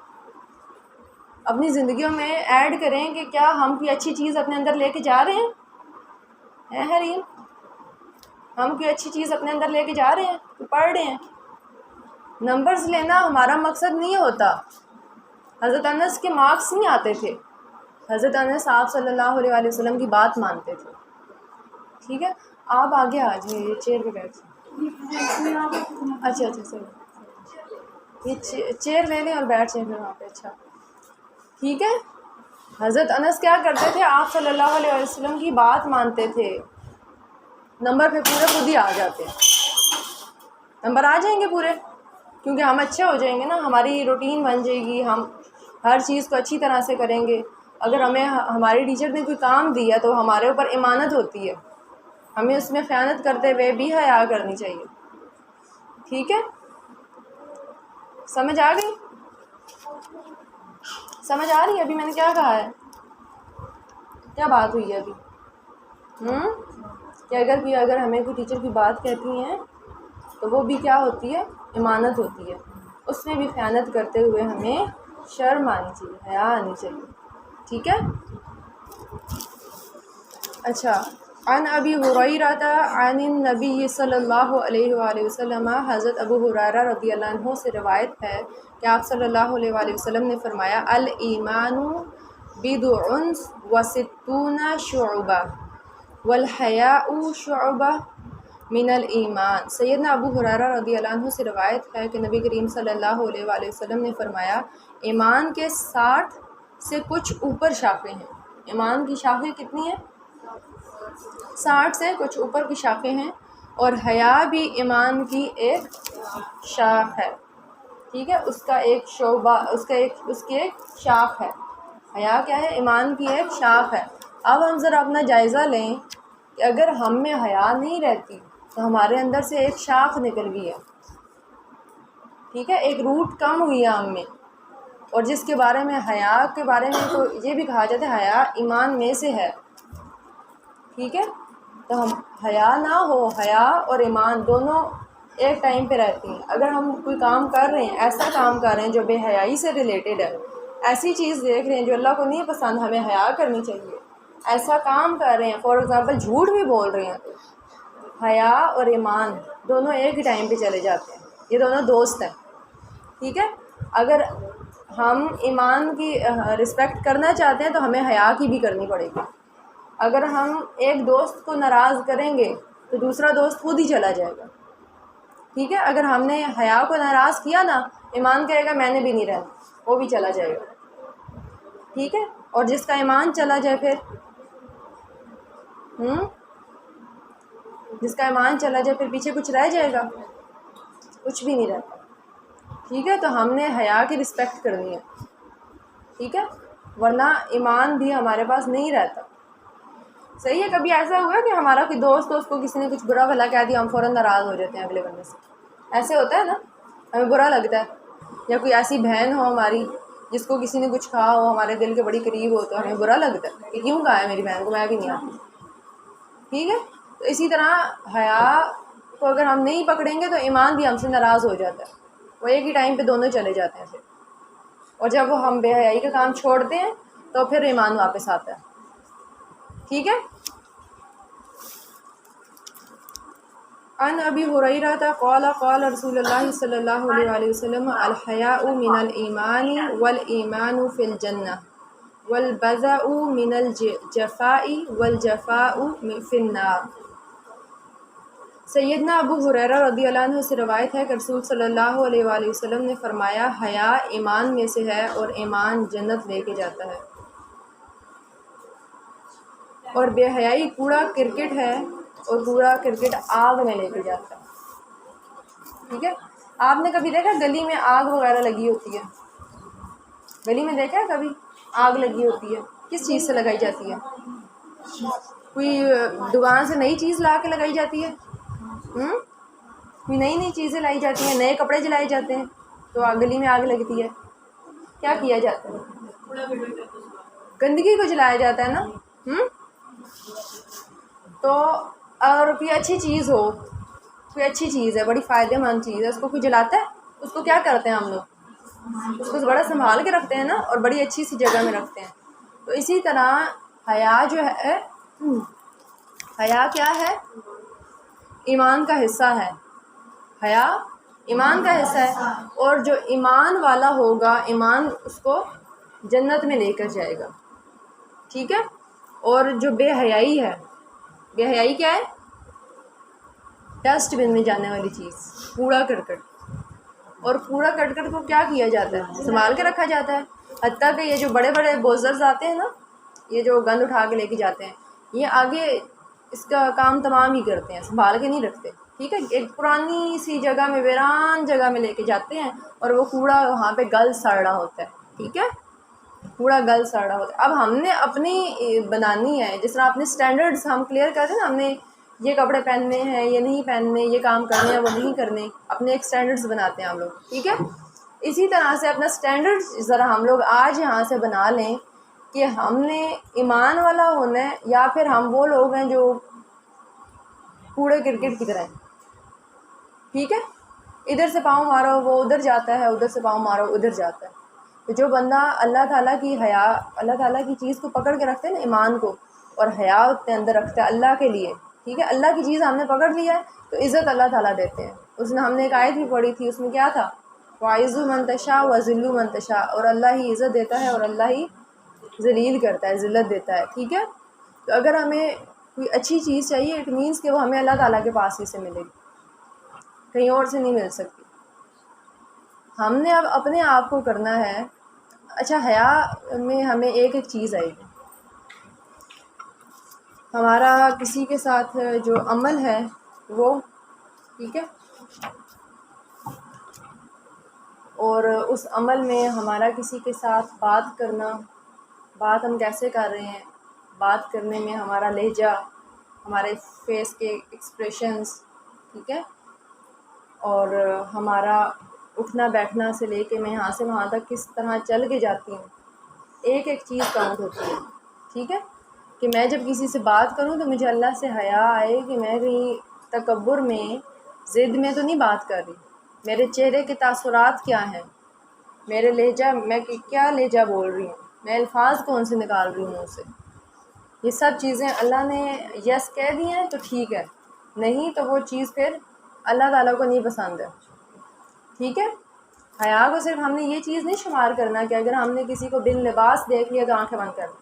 Speaker 1: اپنی زندگیوں میں ایڈ کریں کہ کیا ہم کوئی اچھی چیز اپنے اندر لے کے جا رہے ہیں حریم؟ ہم کوئی اچھی چیز اپنے اندر لے کے جا رہے ہیں، پڑھ رہے ہیں؟ نمبرز لینا ہمارا مقصد نہیں ہوتا، حضرت انس کے مارکس نہیں آتے تھے، حضرت انس آپ صلی اللہ علیہ وآلہ وسلم کی بات مانتے تھے، ٹھیک ہے، آپ آگے آ جائیں، یہ چیئر پہ بیٹھ جائیں، اچھا صحیح، یہ چیئر لے لیں اور بیٹھ جائیں پھر وہاں پہ، اچھا ٹھیک ہے۔ حضرت انس کیا کرتے تھے؟ آپ صلی اللہ علیہ وسلم کی بات مانتے تھے، نمبر پہ پورے خود ہی آ جاتے ہیں، نمبر آ جائیں گے پورے، کیونکہ ہم اچھے ہو جائیں گے نا، ہماری روٹین بن جائے گی، ہم ہر چیز کو اچھی طرح سے کریں گے۔ اگر ہمیں ہماری ٹیچر نے کوئی کام دیا تو ہمارے اوپر امانت ہوتی ہے، ہمیں اس میں خیانت کرتے ہوئے بھی حیا کرنی چاہیے، ٹھیک ہے، سمجھ آ گئی؟ سمجھ آ رہی ہے ابھی میں نے کیا کہا ہے؟ کیا بات ہوئی ہے ابھی؟ کہ اگر ہمیں کوئی ٹیچر کی بات کہتی ہیں تو وہ بھی کیا ہوتی ہے؟ امانت ہوتی ہے، اس میں بھی خیانت کرتے ہوئے ہمیں شرم آنی چاہیے، حیا آنی چاہیے، ٹھیک ہے، اچھا، عن ابی ہریرہ عن النبی صلی اللہ علیہ وآلہ وسلم، حضرت ابو ہریرہ رضی اللہ عنہ سے روایت ہے کہ آپ صلی اللہ علیہ وآلہ وسلم نے فرمایا الایمان بضع و ستون شعبہ، والحیاء شعبہ من الایمان۔ سیدنا ابو ہریرہ رضی اللہ عنہ سے روایت ہے کہ نبی کریم صلی اللہ علیہ وآلہ وسلم نے فرمایا ایمان کے 60 سے کچھ اوپر شاخیں ہیں۔ ایمان کی شاخیں کتنی ہیں؟ 60 سے کچھ اوپر کی شاخیں ہیں، اور حیا بھی ایمان کی ایک شاخ ہے، ٹھیک ہے، اس کا ایک شعبہ، اس کی ایک شاخ ہے۔ حیا کیا ہے؟ ایمان کی ایک شاخ ہے۔ اب ہم ذرا اپنا جائزہ لیں کہ اگر ہم میں حیا نہیں رہتی تو ہمارے اندر سے ایک شاخ نکل گئی ہے، ٹھیک ہے، ایک روٹ کم ہوئی ہے ہم میں، اور جس کے بارے میں حیا کے بارے میں تو یہ بھی کہا جاتا ہے حیا ایمان میں سے ہے، ٹھیک ہے۔ تو ہم حیا نہ ہو، حیا اور ایمان دونوں ایک ٹائم پہ رہتی ہیں۔ اگر ہم کوئی کام کر رہے ہیں، ایسا کام کر رہے ہیں جو بے حیائی سے ریلیٹڈ ہے، ایسی چیز دیکھ رہے ہیں جو اللہ کو نہیں پسند، ہمیں حیا کرنی چاہیے، ایسا کام کر رہے ہیں، فار ایگزامپل جھوٹ بھی بول رہے ہیں، تو حیا اور ایمان دونوں ایک ہی ٹائم پہ چلے جاتے ہیں، یہ دونوں دوست ہیں، ٹھیک ہے۔ اگر ہم ایمان کی رسپیکٹ کرنا چاہتے ہیں تو ہمیں حیا کی بھی کرنی پڑے گی۔ اگر ہم ایک دوست کو ناراض کریں گے تو دوسرا دوست خود ہی چلا جائے گا، ٹھیک ہے۔ اگر ہم نے حیا کو ناراض کیا نا، ایمان کہے گا میں نے بھی نہیں رہنا، وہ بھی چلا جائے گا، ٹھیک ہے۔ اور جس کا ایمان چلا جائے پھر جس کا ایمان چلا جائے پھر پیچھے کچھ رہ جائے گا؟ کچھ بھی نہیں رہتا، ٹھیک ہے۔ تو ہم نے حیا کی رسپیکٹ کرنی ہے، ٹھیک ہے، ورنہ ایمان بھی ہمارے پاس نہیں رہتا، صحیح ہے۔ کبھی ایسا ہوا کہ ہمارا کوئی دوست کو کسی نے کچھ برا بھلا کہہ دیا، ہم فوراً ناراض ہو جاتے ہیں اگلے بندے سے، ایسے ہوتا ہے نا، ہمیں برا لگتا ہے، یا کوئی ایسی بہن ہو ہماری جس کو کسی نے کچھ کہا ہو، ہمارے دل کے بڑی قریب ہو، تو ہمیں برا لگتا ہے کہ کیوں کہا ہے میری بہن کو، میں بھی نہیں آتی، ٹھیک ہے۔ تو اسی طرح حیا کو اگر ہم نہیں پکڑیں گے تو ایمان بھی ہم سے ناراض ہو جاتا ہے، وہ ایک ہی ٹائم پہ دونوں چلے جاتے ہیں پھر، اور جب وہ ہم بے حیائی کا کام چھوڑتے ہیں تو پھر ایمان واپس آتا ہے، ٹھیک ہے۔ عن ابی ہریرہ قال قال رسول اللہ صلی اللہ علیہ وآلہ وسلم الحیاء من الایمان والایمان فی الجنہ والبذاء من الجفاء والجفاء فی النار۔ سیدنا ابو ہریرہ رضی اللہ عنہ سے روایت ہے کہ رسول صلی اللہ علیہ وآلہ وسلم نے فرمایا حیا ایمان میں سے ہے اور ایمان جنت لے کے جاتا ہے، اور بے حیائی کوڑا کرکٹ ہے اور کوڑا کرکٹ آگ میں لے کے جاتا ہے، ٹھیک ہے۔ آپ نے کبھی دیکھا گلی میں آگ وغیرہ لگی ہوتی ہے؟ گلی میں دیکھا ہے کبھی آگ لگی ہوتی ہے؟ کس چیز سے لگائی جاتی ہے؟ کوئی دکان سے نئی چیز لا کے لگائی جاتی ہے، کوئی نئی چیزیں لائی جاتی ہیں، نئے کپڑے جلائے جاتے ہیں تو گلی میں آگ لگتی ہے، کیا کیا جاتا ہے؟ گندگی کو جلایا جاتا ہے نا، تو اور کوئی اچھی چیز ہو، کوئی اچھی چیز ہے، بڑی فائدہ مند چیز ہے، اس کو کوئی جلاتا ہے، اس کو کیا کرتے ہیں ہم لوگ؟ اس کو بڑا سنبھال کے رکھتے ہیں نا، اور بڑی اچھی سی جگہ میں رکھتے ہیں۔ تو اسی طرح حیا جو ہے، حیا کیا ہے؟ ایمان کا حصہ ہے، حیا ایمان کا حصہ ہے، اور جو ایمان والا ہوگا ایمان اس کو جنت میں لے کر جائے گا، ٹھیک ہے۔ اور جو بے حیائی ہے، بے حیائی کیا ہے؟ ڈسٹ بن میں جانے والی چیز، کوڑا کرکٹ، اور کوڑا کرکٹ کو کیا کیا جاتا ہے؟ سنبھال کے رکھا جاتا ہے، حتیٰ کہ یہ جو بڑے بڑے بوزرز آتے ہیں نا، یہ جو گند اٹھا کے لے کے جاتے ہیں، یہ آگے اس کا کام تمام ہی کرتے ہیں، سنبھال کے نہیں رکھتے، ٹھیک ہے۔ ایک پرانی سی جگہ میں، ویران جگہ میں لے کے جاتے ہیں، اور وہ کوڑا وہاں پہ گل سڑ رہا ہوتا ہے، ٹھیک ہے، کوڑا گل سڑ رہا ہوتا ہے۔ اب ہم نے اپنی بنانی ہے، جس طرح اپنے سٹینڈرڈز ہم کلیئر کرتے ہیں نا، ہم نے یہ کپڑے پہننے ہیں، یہ نہیں پہننے، یہ کام کرنے ہیں، وہ نہیں کرنے، اپنے ایک سٹینڈرڈز بناتے ہیں ہم لوگ، ٹھیک ہے۔ اسی طرح سے اپنا سٹینڈرڈ ذرا ہم لوگ آج یہاں سے بنا لیں کہ ہم نے ایمان والا ہونا ہے، یا پھر ہم وہ لوگ ہیں جو کوڑے کرکٹ کی طرح ہیں، ٹھیک ہے۔ ادھر سے پاؤں مارو وہ ادھر جاتا ہے، ادھر سے پاؤں مارو ادھر جاتا ہے۔ تو جو بندہ اللہ تعالیٰ کی حیا، اللہ تعالیٰ کی چیز کو پکڑ کے رکھتے ہیں نا، ایمان کو، اور حیا اپنے اندر رکھتا ہے اللہ کے لیے، ٹھیک ہے، اللہ کی چیز ہم نے پکڑ لیا ہے تو عزت اللہ تعالیٰ دیتے ہیں۔ اس نے ہم نے ایک آیت بھی پڑھی تھی، اس میں کیا تھا؟ وَعِزُّ مَن تَشَاءُ وَذِلُّ مَن تَشَاءُ، اور اللہ ہی عزت دیتا ہے اور اللہ ہی ذلیل کرتا ہے، ذلت دیتا ہے، ٹھیک ہے۔ تو اگر ہمیں کوئی اچھی چیز چاہیے اٹ مینس کہ وہ ہمیں اللہ تعالیٰ کے پاس ہی سے ملے گی، کہیں اور سے نہیں مل سکتی۔ ہم نے اب اپنے آپ کو کرنا ہے۔ اچھا، حیا میں ہمیں ایک ایک چیز آئے گی۔ ہمارا کسی کے ساتھ جو عمل ہے وہ، ٹھیک ہے، اور اس عمل میں ہمارا کسی کے ساتھ بات کرنا، بات ہم کیسے کر رہے ہیں، بات کرنے میں ہمارا لہجہ، ہمارے فیس کے ایکسپریشنز، ٹھیک ہے، اور ہمارا اٹھنا بیٹھنا سے لے کے میں یہاں سے وہاں تک کس طرح چل کے جاتی ہوں، ایک ایک چیز کاؤنٹ ہوتی ہے، ٹھیک ہے، کہ میں جب کسی سے بات کروں تو مجھے اللہ سے حیا آئے کہ میں کہیں تکبر میں، ضد میں تو نہیں بات کر رہی، میرے چہرے کے تاثرات کیا ہیں، میرے لہجہ، میں کیا لہجہ بول رہی ہوں، میں الفاظ کون سے نکال رہی ہوں منہ سے، یہ سب چیزیں اللہ نے یس کہہ دی ہیں تو ٹھیک ہے، نہیں تو وہ چیز پھر اللہ تعالیٰ کو نہیں پسند ہے، ٹھیک ہے۔ حیا کو صرف ہم نے یہ چیز نہیں شمار کرنا کہ اگر ہم نے کسی کو بن لباس دیکھ لیا تو آنکھیں بند کر دیں،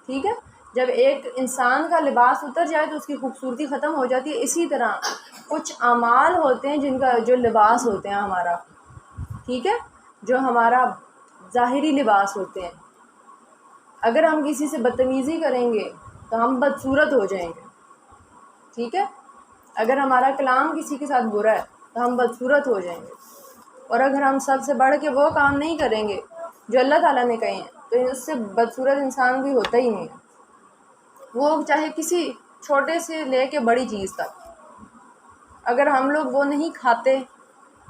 Speaker 1: ٹھیک ہے، جب ایک انسان کا لباس اتر جائے تو اس کی خوبصورتی ختم ہو جاتی ہے۔ اسی طرح کچھ اعمال ہوتے ہیں جن کا جو لباس ہوتے ہیں ہمارا، ٹھیک ہے، جو ہمارا ظاہری لباس ہوتے ہیں، اگر ہم کسی سے بدتمیزی کریں گے تو ہم بدصورت ہو جائیں گے، ٹھیک ہے، اگر ہمارا کلام کسی کے ساتھ برا ہے تو ہم بدصورت ہو جائیں گے، اور اگر ہم سب سے بڑھ کے وہ کام نہیں کریں گے جو اللہ تعالیٰ نے کہے ہیں تو اس سے بدصورت انسان بھی ہوتا ہی نہیں ہے، وہ چاہے کسی چھوٹے سے لے کے بڑی چیز تک۔ اگر ہم لوگ وہ نہیں کھاتے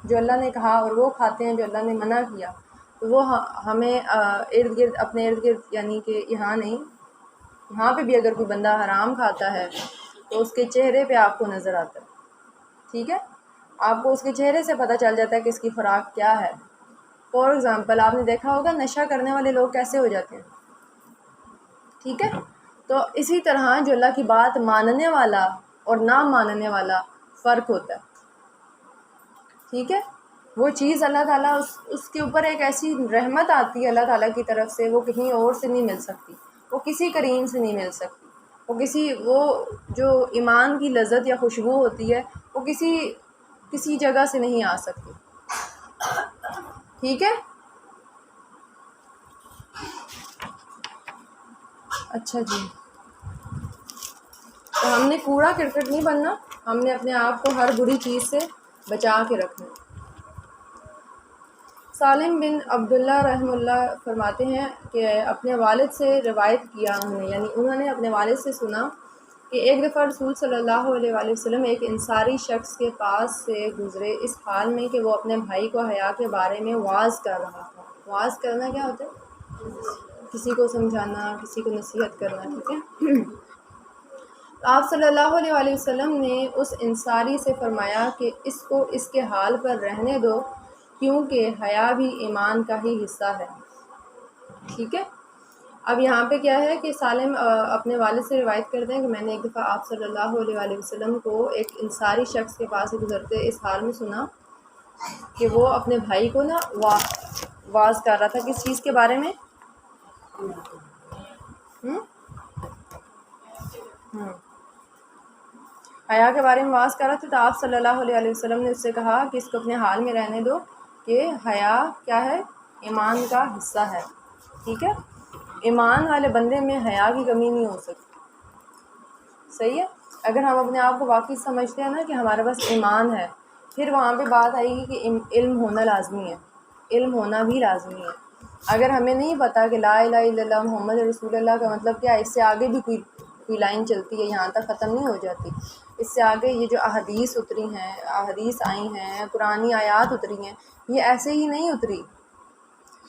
Speaker 1: جو اللہ نے کہا اور وہ کھاتے ہیں جو اللہ نے منع کیا تو وہ ہمیں ارد گرد، اپنے ارد گرد، یعنی کہ یہاں نہیں، یہاں پہ بھی اگر کوئی بندہ حرام کھاتا ہے تو اس کے چہرے پہ آپ کو نظر آتا ہے، ٹھیک ہے، آپ کو اس کے چہرے سے پتہ چل جاتا ہے کہ اس کی خوراک کیا ہے۔ فار ایگزامپل آپ نے دیکھا ہوگا نشہ کرنے والے لوگ کیسے ہو جاتے ہیں، ٹھیک ہے، تو اسی طرح جو اللہ کی بات ماننے والا اور نہ ماننے والا فرق ہوتا ہے، ٹھیک ہے، وہ چیز اللہ تعالیٰ اس کے اوپر ایک ایسی رحمت آتی ہے اللہ تعالیٰ کی طرف سے، وہ کہیں اور سے نہیں مل سکتی، وہ کسی کریم سے نہیں مل سکتی، وہ جو ایمان کی لذت یا خوشبو ہوتی ہے وہ کسی جگہ سے نہیں آ سکتی، ٹھیک ہے۔ اچھا جی، تو ہم نے کوڑا کرکٹ نہیں بننا، ہم نے اپنے آپ کو ہر بری چیز سے بچا کے رکھنا۔ سالم بن عبداللہ رحمہ اللہ فرماتے ہیں کہ اپنے والد سے روایت کیا انہوں نے اپنے والد سے سنا کہ ایک دفعہ رسول صلی اللہ علیہ وآلہ وسلم ایک انصاری شخص کے پاس سے گزرے اس حال میں کہ وہ اپنے بھائی کو حیا کے بارے میں وعظ کر رہا تھا۔ وعظ کرنا کیا ہوتا ہے؟ کسی کو سمجھانا، کسی کو نصیحت کرنا، ٹھیک ہے۔ آپ صلی اللہ علیہ وآلہ وسلم نے اس انصاری سے فرمایا کہ اس کو اس کے حال پر رہنے دو، کیونکہ حیا بھی ایمان کا ہی حصہ ہے، ٹھیک ہے۔ اب یہاں پہ کیا ہے کہ سالم اپنے والد سے روایت کرتے ہیں کہ میں نے ایک دفعہ آپ صلی اللہ علیہ وآلہ وسلم کو ایک انصاری شخص کے پاس سے گزرتے اس حال میں سنا کہ وہ اپنے بھائی کو نا واعظ کر رہا تھا، کس چیز کے بارے میں؟ حیا کے بارے میں واعظ کر رہا تھا، تو آپ صلی اللہ علیہ وسلم نے اس سے کہا کہ اس کو اپنے حال میں رہنے دو، کہ حیا کیا ہے؟ ایمان کا حصہ ہے، ٹھیک ہے، ایمان والے بندے میں حیا کی کمی نہیں ہو سکتی، صحیح ہے۔ اگر ہم اپنے آپ کو واقعی سمجھتے ہیں نا کہ ہمارے پاس ایمان ہے، پھر وہاں پہ بات آئے گی کہ علم ہونا لازمی ہے، علم ہونا بھی لازمی ہے۔ اگر ہمیں نہیں پتہ کہ لا الہ الا اللہ محمد رسول اللہ کا مطلب کیا ہے، اس سے آگے بھی کوئی لائن چلتی ہے، یہاں تک ختم نہیں ہو جاتی، اس سے آگے یہ جو احادیث اتری ہیں، احادیث آئی ہیں، قرآنی آیات اتری ہیں، یہ ایسے ہی نہیں اتری۔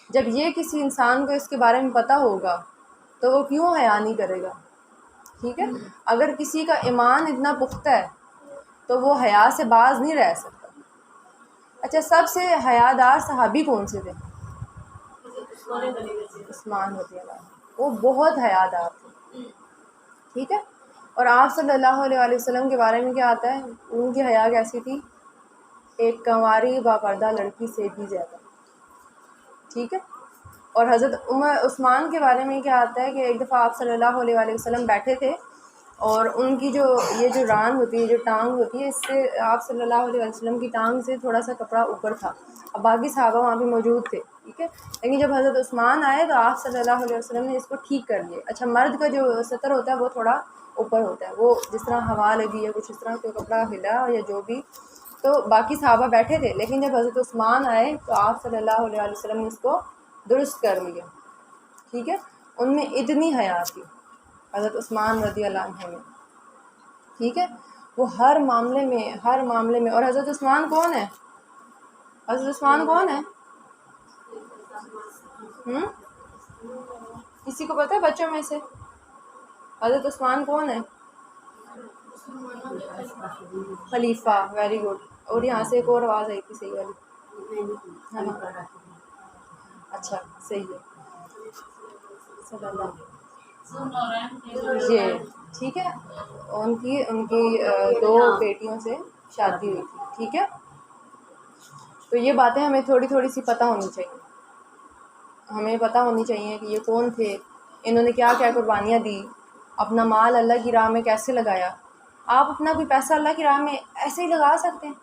Speaker 1: جب یہ کسی انسان کو اس کے بارے میں پتہ ہوگا تو وہ کیوں حیا نہیں کرے گا، ٹھیک ہے۔ اگر کسی کا ایمان اتنا پختہ ہے تو وہ حیا سے باز نہیں رہ سکتا۔ اچھا، سب سے حیادار صحابی کون سے تھے؟ عثمان رضی اللہ عنہ، وہ بہت حیادار تھے، ٹھیک ہے۔ اور آپ صلی اللہ علیہ وآلہ وسلم کے بارے میں کیا آتا ہے؟ ان کی حیا کیسی تھی؟ ایک کنواری باپردہ لڑکی سے بھی زیادہ، ٹھیک ہے۔ اور حضرت عثمان کے بارے میں کیا آتا ہے کہ ایک دفعہ آپ صلی اللہ علیہ وآلہ وسلم بیٹھے تھے اور ان کی جو یہ جو ران ہوتی ہے، جو ٹانگ ہوتی ہے، اس سے آپ صلی اللہ علیہ وسلم کی ٹانگ سے تھوڑا سا کپڑا اوپر تھا. اب باقی صحابہ وہاں پہ موجود تھے، ٹھیک ہے، لیکن جب حضرت عثمان آئے تو آپ صلی اللہ علیہ وسلم نے اس کو ٹھیک کر لیا. اچھا، مرد کا جو سطر ہوتا ہے وہ تھوڑا اوپر ہوتا ہے، وہ جس طرح ہوا لگی یا کچھ اس طرح کوئی کپڑا ہلا یا جو بھی، تو باقی صحابہ بیٹھے تھے، لیکن جب حضرت عثمان آئے تو آپ صلی اللہ علیہ وسلم نے اس کو درست کر لیا. ٹھیک ہے، ان میں اتنی حیا تھی حضرت عثمان رضی اللہ عنہ میں. ٹھیک ہے، وہ ہر معاملے میں. اور حضرت عثمان کون ہے؟ حضرت عثمان کون ہے؟ کسی کو پتہ ہے بچوں میں سے حضرت عثمان کون ہے؟ خلیفہ. Very good. اور یہاں سے ایک اور آواز آئی تھی صحیح والی. ہاں اچھا صحیح ہے. صلی اللہ یہ ٹھیک ہے. ان کی 2 بیٹیوں سے شادی ہوئی تھی. ٹھیک ہے، تو یہ باتیں ہمیں تھوڑی تھوڑی سی پتہ ہونی چاہیے. ہمیں پتہ ہونی چاہیے کہ یہ کون تھے، انہوں نے کیا کیا قربانیاں دی، اپنا مال اللہ کی راہ میں کیسے لگایا. آپ اپنا کوئی پیسہ اللہ کی راہ میں ایسے ہی لگا سکتے ہیں؟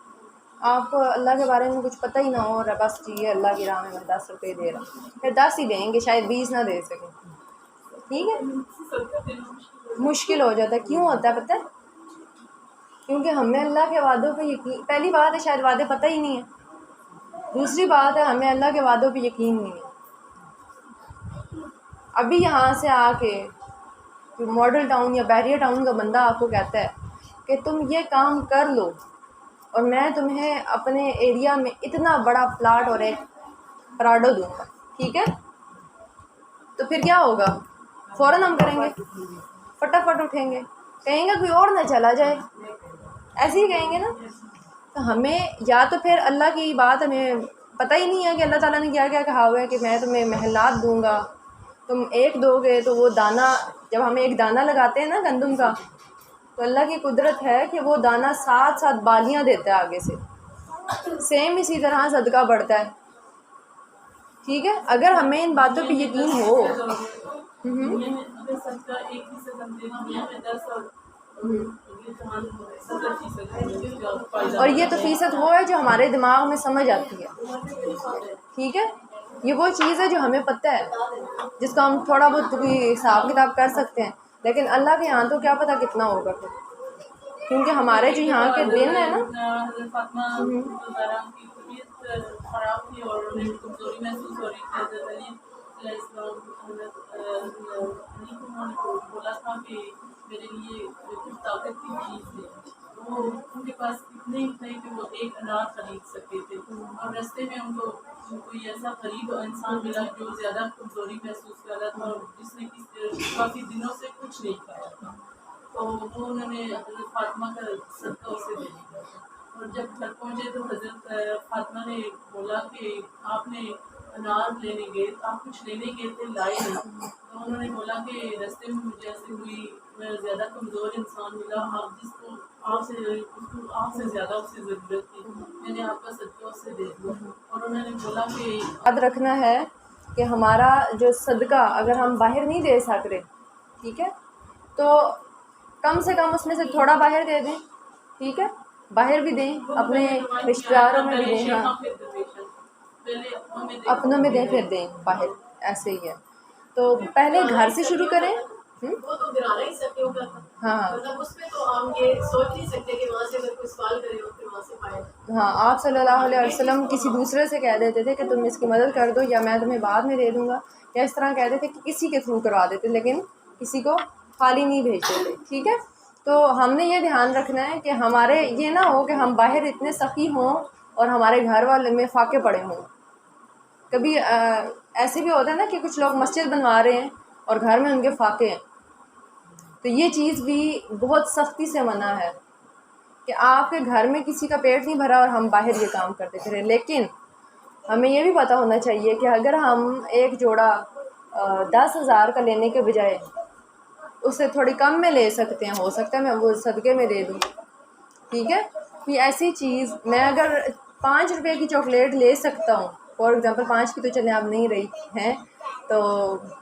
Speaker 1: آپ کو اللہ کے بارے میں کچھ پتہ ہی نہ ہو اور بس جی اللہ کی راہ میں 10 روپے دے رہا ہوں، پھر 10 ہی دیں گے، شاید 20 نہ دے سکیں. ٹھیک ہے، مشکل ہو جاتا ہے. کیوں ہوتا ہے پتہ ہے؟ کیونکہ ہمیں اللہ کے وعدوں پہ یقین، پہلی بات ہے شاید وعدے پتہ ہی نہیں ہے، دوسری بات ہے ہمیں اللہ کے وعدوں پہ یقین نہیں ہے. ابھی یہاں سے آ کے ماڈل ٹاؤن یا بیریا ٹاؤن کا بندہ آپ کو کہتا ہے کہ تم یہ کام کر لو اور میں تمہیں اپنے ایریا میں اتنا بڑا پلاٹ اور ایک پراڈو دوں گا، ٹھیک ہے، تو پھر کیا ہوگا؟ فوراً ہم کریں گے، فٹافٹ اٹھیں گے، کہیں گے کوئی اور نہ چلا جائے، ایسے ہی کہیں گے نا. تو ہمیں یا تو پھر اللہ کی بات ہمیں پتہ ہی نہیں ہے کہ اللہ تعالیٰ نے کیا کیا کہا ہوا ہے کہ میں تمہیں محلات دوں گا، تم ایک دو گے تو وہ دانہ، جب ہمیں ایک دانہ لگاتے ہیں نا گندم کا، تو اللہ کی قدرت ہے کہ وہ دانہ 7 بالیاں دیتا ہے آگے سے. سیم اسی طرح صدقہ بڑھتا ہے. ٹھیک ہے، اگر ہمیں ان باتوں پہ یقین ہو. اور یہ تو فیصد وہ ہے جو ہمارے دماغ میں سمجھ آتی ہے. ٹھیک ہے، یہ وہ چیز ہے جو ہمیں پتہ ہے، جس کو ہم تھوڑا بہت بھی حساب کتاب کر سکتے ہیں، لیکن اللہ کے یہاں تو کیا پتہ کتنا ہوگا پھر، کیونکہ ہمارے جو یہاں کے دن ہے نا.
Speaker 2: خراب تھی اور انہیں کمزوری محسوس ہو رہی تھی. حضرت علی علیہ السلام کو بولا تھا کہ میرے لیے کچھ طاقت کی چیز ہے. وہ ان کے پاس اتنے ہی تھے کہ وہ ایک انار خرید سکتے تھے، اور رستے میں ان کو کوئی ایسا غریب انسان ملا جو زیادہ کمزوری محسوس کر رہا تھا اور جس نے کافی دنوں سے کچھ نہیں کھایا تھا. تو وہ انہوں نے حضرت فاطمہ کا صدقہ اسے دے دیا. اور جب گھر پہنچے تو حضرت فاطمہ نے بولا کہ آپ نے انار لینے گئے، آپ کچھ لینے گئے تھے، لائے نہیں. تو انہوں نے بولا کہ رستے میں مجھے ایسے ہوئی، میں زیادہ کمزور انسان ملا، آپ جس کو آپ سے زیادہ اسے ضرورت تھی، میں نے آپ کا صدقہ اسے دے دیا. اور انہوں نے بولا کہ
Speaker 1: یاد رکھنا ہے کہ ہمارا جو صدقہ اگر ہم باہر نہیں دے سک رہے، ٹھیک ہے، تو کم سے کم اس میں سے تھوڑا باہر دے دیں. ٹھیک ہے، باہر بھی دیں، اپنے رشتہ داروں میں بھی دیں، ہاں اپنوں میں دیں پھر دیں باہر، ایسے ہی ہے. تو پہلے گھر سے شروع کریں.
Speaker 3: وہ تو گرانا ہی سکتے ہوگا،
Speaker 1: ہاں
Speaker 3: مطلب اس میں تو ہم یہ سوچ نہیں سکتے کہ وہاں سے اگر کوئی سوال کرے ہو پھر وہاں سے پائے.
Speaker 1: ہاں، آپ صلی اللہ علیہ وسلم کسی دوسرے سے کہہ دیتے تھے کہ تم اس کی مدد کر دو یا میں تمہیں بعد میں دے دوں گا، یا اس طرح کہتے تھے کہ کسی کے تھرو کروا دیتے، لیکن کسی کو خالی نہیں بھیجتے تھے. ٹھیک ہے، تو ہم نے یہ دھیان رکھنا ہے کہ ہمارے یہ نہ ہو کہ ہم باہر اتنے سخی ہوں اور ہمارے گھر والے میں فاقے پڑے ہوں. کبھی ایسے بھی ہوتا ہے نا کہ کچھ لوگ مسجد بنوا رہے ہیں اور گھر میں ان کے فاقے ہیں، تو یہ چیز بھی بہت سختی سے منع ہے کہ آپ کے گھر میں کسی کا پیٹ نہیں بھرا اور ہم باہر یہ کام کرتے پھریں. لیکن ہمیں یہ بھی پتہ ہونا چاہیے کہ اگر ہم ایک جوڑا 10,000 کا لینے کے بجائے اس سے تھوڑی کم میں لے سکتے ہیں، ہو سکتا ہے میں وہ صدقے میں دے دوں. ٹھیک ہے، یہ ایسی چیز میں اگر 5 روپے کی چاکلیٹ لے سکتا ہوں فار ایگزامپل 5 کی تو چلیں آپ نہیں رہی ہیں تو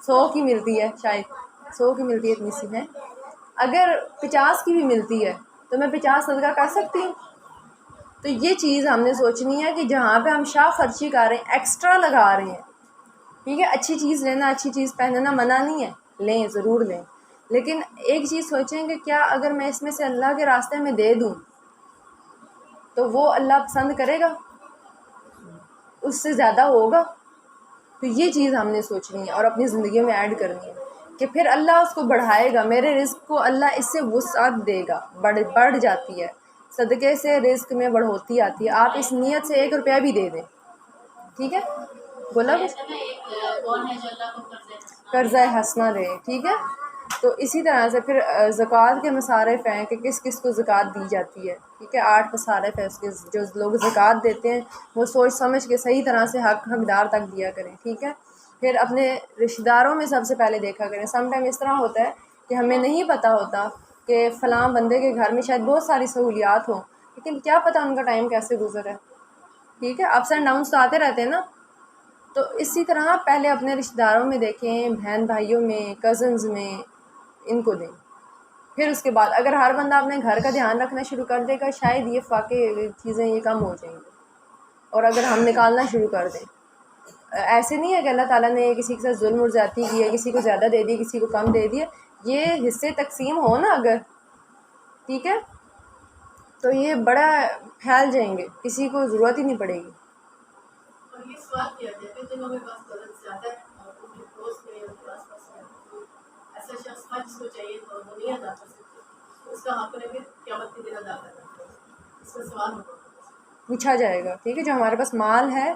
Speaker 1: 100 کی ملتی ہے، شاید 100 کی ملتی ہے، اتنی سی ہے. اگر 50 کی بھی ملتی ہے تو میں 50 صدقہ کر سکتی ہوں. تو یہ چیز ہم نے سوچنی ہے کہ جہاں پہ ہم شاہ خرچی کر رہے ہیں، ایکسٹرا لگا رہے ہیں، ٹھیک ہے، اچھی چیز لینا، اچھی چیز پہننا منع نہیں ہے، لیں ضرور لیں، لیکن ایک چیز سوچیں کہ کیا اگر میں اس میں سے اللہ کے راستے میں دے دوں تو وہ اللہ پسند کرے گا، اس سے زیادہ ہوگا. تو یہ چیز ہم نے سوچنی ہے اور اپنی زندگی میں ایڈ کرنی ہے کہ پھر اللہ اس کو بڑھائے گا، میرے رزق کو اللہ اس سے وسعت دے گا، بڑھ جاتی ہے. صدقے سے رزق میں بڑھوتی آتی ہے. آپ اس نیت سے 1 روپیہ بھی دے دیں، ٹھیک ہے، بولا کچھ، قرضہ حسنہ دے، ٹھیک ہے. تو اسی طرح سے پھر زکوٰۃ کے مصارف ہیں کہ کس کس کو زکوٰۃ دی جاتی ہے، ٹھیک ہے. 8 مصارف ہیں اس کے، جو لوگ زکوٰۃ دیتے ہیں وہ سوچ سمجھ کے صحیح طرح سے حقدار تک دیا کریں، ٹھیک ہے. پھر اپنے رشتہ داروں میں سب سے پہلے دیکھا کریں. سم ٹائم اس طرح ہوتا ہے کہ ہمیں نہیں پتہ ہوتا کہ فلاں بندے کے گھر میں شاید بہت ساری سہولیات ہوں، لیکن کیا پتہ ان کا ٹائم کیسے گزر ہے، ٹھیک ہے. اپس اینڈ ڈاؤنس تو آتے رہتے ہیں نا. تو اسی طرح پہلے اپنے رشتہ داروں میں دیکھیں، بہن بھائیوں میں، کزنز میں، ان کو دیں. پھر اس کے بعد اگر ہر بندہ اپنے گھر کا دھیان رکھنا شروع کر دے گا، شاید یہ واقعی چیزیں یہ کم ہو جائیں گی. اور اگر ہم نکالنا شروع کر دیں، ایسے نہیں ہے کہ اللہ تعالیٰ نے کسی کے ساتھ ظلم اور زیادتی کی ہے، کسی کو زیادہ دے دی، کسی کو کم دے دیا. یہ حصے تقسیم ہو نا اگر، ٹھیک ہے، تو یہ بڑا پھیل جائیں گے، کسی کو ضرورت ہی نہیں پڑے گی.
Speaker 3: اور یہ سوال کیا جائے کہ جنہوں میں پاس دولت زیادہ ہے اور ان کے دوست میں ان کے آس پاس ایسا شخص تھا جس کو چاہیے تو وہ نہیں ادا کر سکتے، اس کا حق پھر قیامت کے دن ادا کرنا، اس کا سوال ہوگا،
Speaker 1: پوچھا جائے گا، ٹھیک ہے. جو ہمارے پاس مال ہے،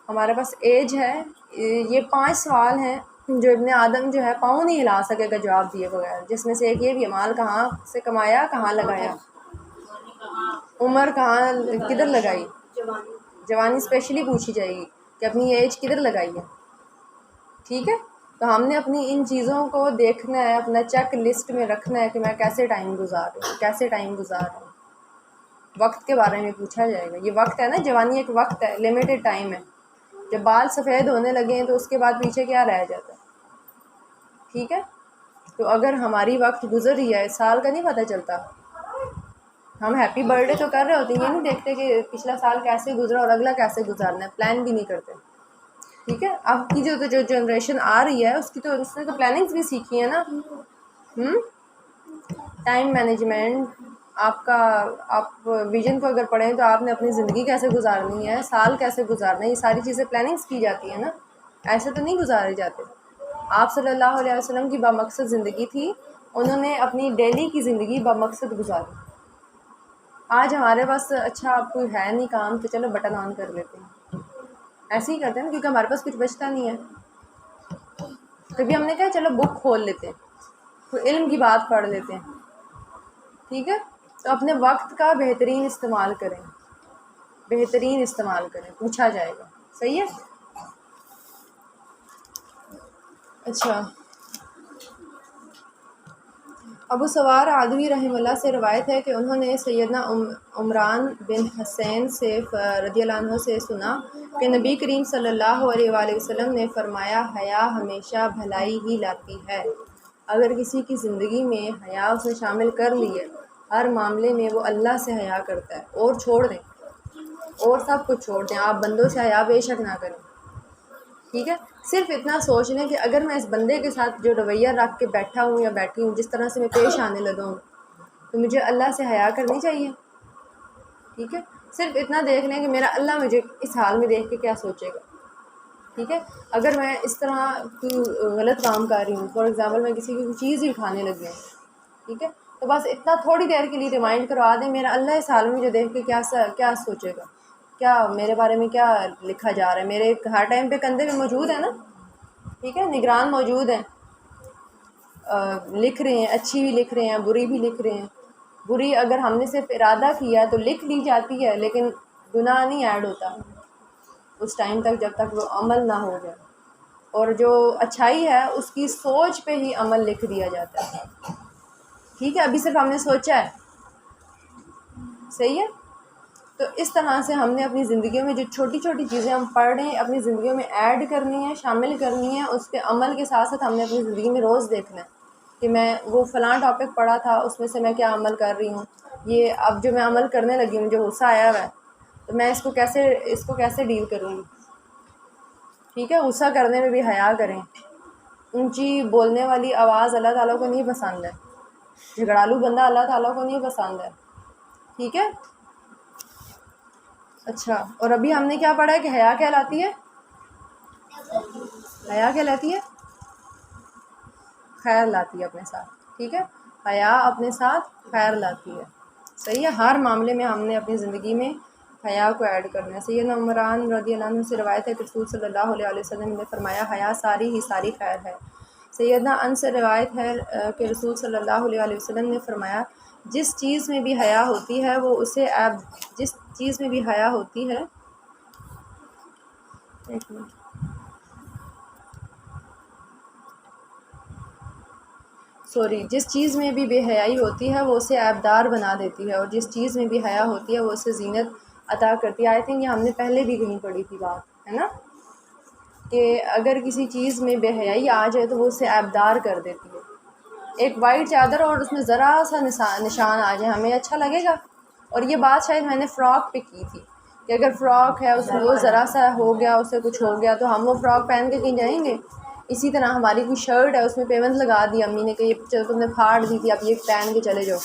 Speaker 1: ہمارے پاس ایج ہے، یہ 5 سوال ہیں جو ابن آدم جو ہے پاؤں نہیں ہلا سکے گا جواب دیے بغیر. جس میں سے ایک یہ بھی ہے، مال کہاں سے کمایا، کہاں لگایا، عمر کہاں کدھر لگائی، جوانی اسپیشلی پوچھی جائے گی کہ اپنی ایج کدھر لگائی ہے، ٹھیک ہے. تو ہم نے اپنی ان چیزوں کو دیکھنا ہے، اپنا چیک لسٹ میں رکھنا ہے کہ میں کیسے ٹائم گزار رہی ہوں، کیسے ٹائم گزار رہی ہوں. وقت کے بارے میں پوچھا جائے گا. یہ وقت ہے نا، جوانی ایک وقت ہے، لمیٹڈ ٹائم ہے. جب بال سفید ہونے لگے ہیں تو اس کے بعد پیچھے کیا رہ جاتا ہے، ٹھیک ہے. تو اگر ہماری وقت گزر رہی ہے، سال کا نہیں پتہ چلتا. ہم ہیپی برتھ ڈے تو کر رہے ہوتے ہیں، یہ نہیں دیکھتے کہ پچھلا سال کیسے گزرا اور اگلا کیسے گزارنا ہے، پلان بھی نہیں کرتے، ٹھیک ہے. اب کی جو جنریشن آ رہی ہے اس کی تو اس نے تو پلاننگس بھی سیکھی ہے نا. ٹائم مینجمنٹ آپ ویژن کو اگر پڑھیں تو آپ نے اپنی زندگی کیسے گزارنی ہے، سال کیسے گزارنا ہے، یہ ساری چیزیں پلاننگس کی جاتی ہیں نا، ایسے تو نہیں گزارے جاتے. آپ صلی اللہ علیہ وسلم کی بامقصد زندگی تھی، انہوں نے اپنی ڈیلی کی زندگی بامقصد گزاری. آج ہمارے پاس اچھا اب کوئی ہے نہیں کام تو چلو بٹن آن کر لیتے ہیں، ایسے ہی کرتے ہیں نا، کیونکہ ہمارے پاس کچھ بچتا نہیں ہے. کبھی ہم نے کہا چلو بک کھول لیتے ہیں، کوئی علم کی بات پڑھ لیتے ہیں، ٹھیک ہے. تو اپنے وقت کا بہترین استعمال کریں، بہترین استعمال کریں، پوچھا جائے گا، صحیح ہے. اچھا، ابو سوار عدوی رحمہ اللہ سے روایت ہے کہ انہوں نے سیدنا عمران بن حسین سے رضی اللہ عنہ سے سنا کہ نبی کریم صلی اللہ علیہ وآلہ وسلم نے فرمایا، حیا ہمیشہ بھلائی ہی لاتی ہے. اگر کسی کی زندگی میں حیا اس نے شامل کر لی ہے، ہر معاملے میں وہ اللہ سے حیا کرتا ہے. اور چھوڑ دیں، اور سب کچھ چھوڑ دیں، آپ بندوں سے حیا بے شک نہ کریں، ٹھیک ہے. صرف اتنا سوچ لیں کہ اگر میں اس بندے کے ساتھ جو رویہ رکھ کے بیٹھا ہوں یا بیٹھی ہوں، جس طرح سے میں پیش آنے لگا ہوں، تو مجھے اللہ سے حیا کرنی چاہیے، ٹھیک ہے. صرف اتنا دیکھ لیں کہ میرا اللہ مجھے اس حال میں دیکھ کے کیا سوچے گا، ٹھیک ہے. اگر میں اس طرح کوئی غلط کام کر رہی ہوں، فار ایگزامپل میں کسی کی کوئی چیز ہی کھانے لگ گئی، ٹھیک ہے، تو بس اتنا تھوڑی دیر کے لیے ریمائنڈ کروا دیں، میرا اللہ اس حال میں مجھے دیکھ کے کیا سوچے گا، کیا میرے بارے میں کیا لکھا جا رہا ہے. میرے ہر ٹائم پہ کندھے میں موجود ہے نا، ٹھیک ہے، نگران موجود ہیں، لکھ رہے ہیں، اچھی بھی لکھ رہے ہیں، بری بھی لکھ رہے ہیں. بری اگر ہم نے صرف ارادہ کیا تو لکھ لی جاتی ہے، لیکن گناہ نہیں ایڈ ہوتا اس ٹائم تک جب تک وہ عمل نہ ہو جائے. اور جو اچھائی ہے اس کی سوچ پہ ہی عمل لکھ دیا جاتا ہے، ٹھیک ہے. ابھی صرف ہم نے سوچا ہے، صحیح ہے. تو اس طرح سے ہم نے اپنی زندگیوں میں جو چھوٹی چھوٹی چیزیں ہم پڑھ رہے ہیں اپنی زندگیوں میں ایڈ کرنی ہے، شامل کرنی ہے، اس کے عمل کے ساتھ ساتھ ہم نے اپنی زندگی میں روز دیکھنا ہے کہ میں وہ فلاں ٹاپک پڑھا تھا اس میں سے میں کیا عمل کر رہی ہوں، یہ اب جو میں عمل کرنے لگی ہوں جو غصہ آیا ہوا ہے تو میں اس کو کیسے ڈیل کروں گی. ٹھیک ہے، غصہ کرنے میں بھی حیا کریں. اونچی بولنے والی آواز اللہ تعالیٰ کو نہیں پسند ہے، جھگڑالو بندہ اللہ تعالیٰ کو نہیں پسند ہے. ٹھیک ہے. اچھا، اور ابھی ہم نے کیا پڑھا ہے کہ حیا کہلاتی ہے، حیا کہلاتی ہے خیر لاتی ہے اپنے ساتھ. ٹھیک ہے، حیا اپنے ساتھ خیر لاتی ہے. صحیح ہے، ہر معاملے میں ہم نے اپنی زندگی میں حیا کو ایڈ کرنا ہے. سیدنا عمران رضی اللہ عنہ سے روایت ہے کہ رسول صلی اللہ علیہ وسلم نے فرمایا حیا ساری ہی ساری خیر ہے. سیدنا انس سے روایت ہے کہ رسول صلی اللہ علیہ وسلم نے فرمایا جس چیز میں بھی حیا ہوتی ہے وہ اسے جس چیز میں بھی حیا ہوتی ہے ایک منٹ جس چیز میں بھی بے حیائی ہوتی ہے وہ اسے عیبدار بنا دیتی ہے، اور جس چیز میں بھی حیا ہوتی ہے وہ اسے زینت عطا کرتی ہے. آئی تھنک یہ ہم نے پہلے بھی کہیں پڑھی تھی بات، ہے نا، کہ اگر کسی چیز میں بے حیائی آ جائے تو وہ اسے عیبدار کر دیتی ہے. ایک وائٹ چادر اور اس میں ذرا سا نشان آ جائے ہمیں اچھا لگے گا. اور یہ بات شاید میں نے فراک پہ کی تھی کہ اگر فراک ہے اس میں وہ ذرا سا ہو گیا، اسے کچھ ہو گیا تو ہم وہ فراک پہن کے کہیں جائیں گے. اسی طرح ہماری کوئی شرٹ ہے اس میں پیمنٹ لگا دی امی نے کہ یہ چلو تم نے پھاڑ دی تھی اب یہ پہن کے چلے جاؤ،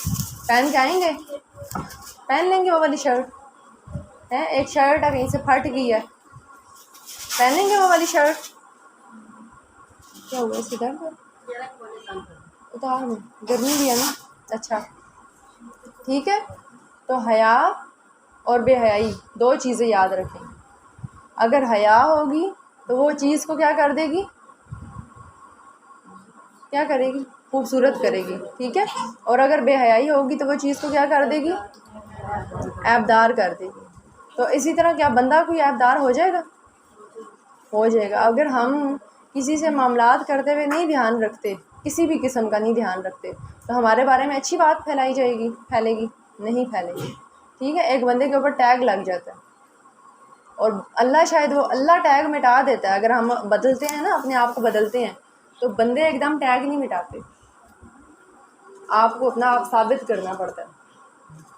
Speaker 1: پہن کے آئیں گے، پہن لیں گے وہ والی شرٹ ہے. ایک شرٹ ہے کہیں سے پھٹ گئی ہے، پہنیں گے وہ والی شرٹ. کیا ہوا اس ادھر اتار میں گرمی بھی ہے نا. اچھا ٹھیک ہے، تو حیا اور بے حیائی دو چیزیں یاد رکھیں. اگر حیا ہوگی تو وہ چیز کو کیا کر دے گی، کیا کرے گی، خوبصورت کرے گی. ٹھیک ہے، اور اگر بے حیائی ہوگی تو وہ چیز کو کیا کر دے گی، عیبدار کر دے گی. تو اسی طرح کیا بندہ کوئی عیبدار ہو جائے گا، ہو جائے گا. اگر ہم کسی سے معاملات کرتے ہوئے نہیں دھیان رکھتے، کسی بھی قسم کا نہیں دھیان رکھتے تو ہمارے بارے میں اچھی بات پھیلے گی نہیں پھیلے گی. ٹھیک ہے، ایک بندے کے اوپر ٹیگ لگ جاتا ہے اور اللہ شاید وہ اللہ ٹیگ مٹا دیتا ہے. اگر ہم بدلتے ہیں نا اپنے آپ کو بدلتے ہیں تو بندے ایک دم ٹیگ نہیں مٹاتے، آپ کو اپنا آپ ثابت کرنا پڑتا ہے،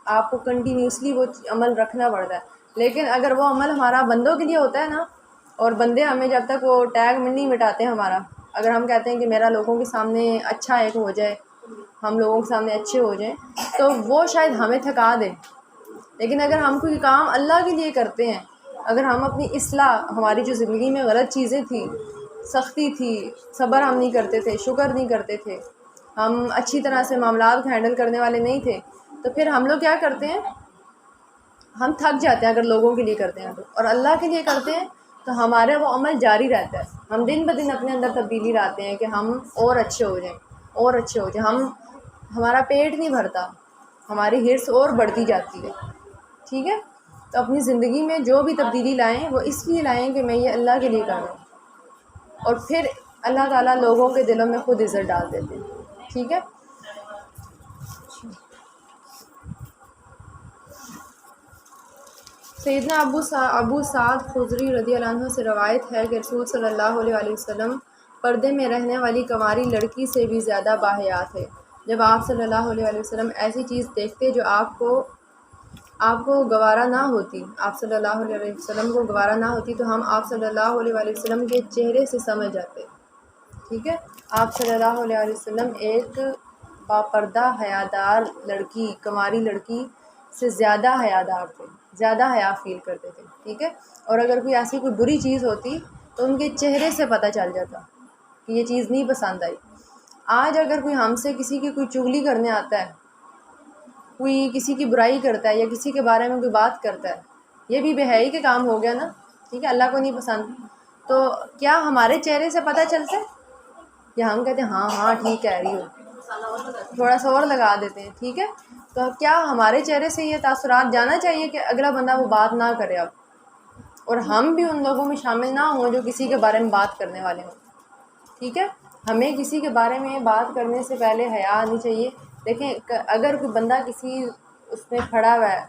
Speaker 1: آپ کو کنٹینیوسلی وہ عمل رکھنا پڑتا ہے. لیکن اگر وہ عمل ہمارا بندوں کے لیے ہوتا ہے نا، اور بندے ہمیں جب تک وہ ٹیگ نہیں مٹاتے ہمارا، اگر ہم کہتے ہیں کہ میرا لوگوں کے سامنے اچھا ایک ہو جائے، ہم لوگوں کے سامنے اچھے ہو جائیں، تو وہ شاید ہمیں تھکا دے. لیکن اگر ہم کوئی کام اللہ کے لیے کرتے ہیں، اگر ہم اپنی اصلاح، ہماری جو زندگی میں غلط چیزیں تھیں، سختی تھی، صبر ہم نہیں کرتے تھے، شکر نہیں کرتے تھے، ہم اچھی طرح سے معاملات کو ہینڈل کرنے والے نہیں تھے، تو پھر ہم لوگ کیا کرتے ہیں، ہم تھک جاتے ہیں. اگر لوگوں کے لیے کرتے ہیں تو، اور اللہ کے لیے کرتے ہیں تو ہمارا وہ عمل جاری رہتا ہے. ہم دن بہ دن اپنے اندر تبدیلی لاتے ہیں کہ ہم اور اچھے ہو جائیں اور اچھے ہو جائیں. ہمارا پیٹ نہیں بھرتا، ہماری ہرس اور بڑھتی جاتی ہے. ٹھیک ہے، تو اپنی زندگی میں جو بھی تبدیلی لائیں وہ اس لیے لائیں کہ میں یہ اللہ کے لیے کر رہا ہوں، اور پھر اللہ تعالیٰ لوگوں کے دلوں میں خود عزت ڈال دیتے ہیں. ٹھیک ہے. سیدنا ابو سعد خدری رضی اللہ عنہ سے روایت ہے کہ رسول صلی اللہ علیہ وسلم پردے میں رہنے والی کنواری لڑکی سے بھی زیادہ باحیا تھے. جب آپ صلی اللہ علیہ وسلم ایسی چیز دیکھتے جو آپ کو گوارا نہ ہوتی، آپ صلی اللہ علیہ وسلم کو گوارا نہ ہوتی، تو ہم آپ صلی اللہ علیہ وسلم کے چہرے سے سمجھ جاتے. ٹھیک ہے، آپ صلی اللہ علیہ وسلم ایک باپردہ حیادار لڑکی، کنواری لڑکی سے زیادہ حیادار تھے، زیادہ حیا فیل کرتے تھے. ٹھیک ہے، اور اگر کوئی ایسی کوئی بری چیز ہوتی تو ان کے چہرے سے پتہ چل جاتا کہ یہ چیز نہیں پسند آئی. آج اگر کوئی ہم سے کسی کی کوئی چغلی کرنے آتا ہے، کوئی کسی کی برائی کرتا ہے یا کسی کے بارے میں کوئی بات کرتا ہے، یہ بھی بے حیائی کے کام ہو گیا نا. ٹھیک ہے، اللہ کو نہیں پسند. تو کیا ہمارے چہرے سے پتہ چلتا ہے یا ہم کہتے ہیں ہاں ٹھیک کہہ رہی ہو، تھوڑا سا اور لگا دیتے ہیں. ٹھیک ہے، تو کیا ہمارے چہرے سے یہ تاثرات جانا چاہیے کہ اگلا بندہ وہ بات نہ کرے اب، اور ہم بھی ان لوگوں میں شامل نہ ہوں جو کسی کے بارے میں بات کرنے والے ہوں. ٹھیک ہے، ہمیں کسی کے بارے میں بات کرنے سے پہلے حیا آنی چاہیے. دیکھیں اگر کوئی بندہ کسی اس میں کھڑا ہوا ہے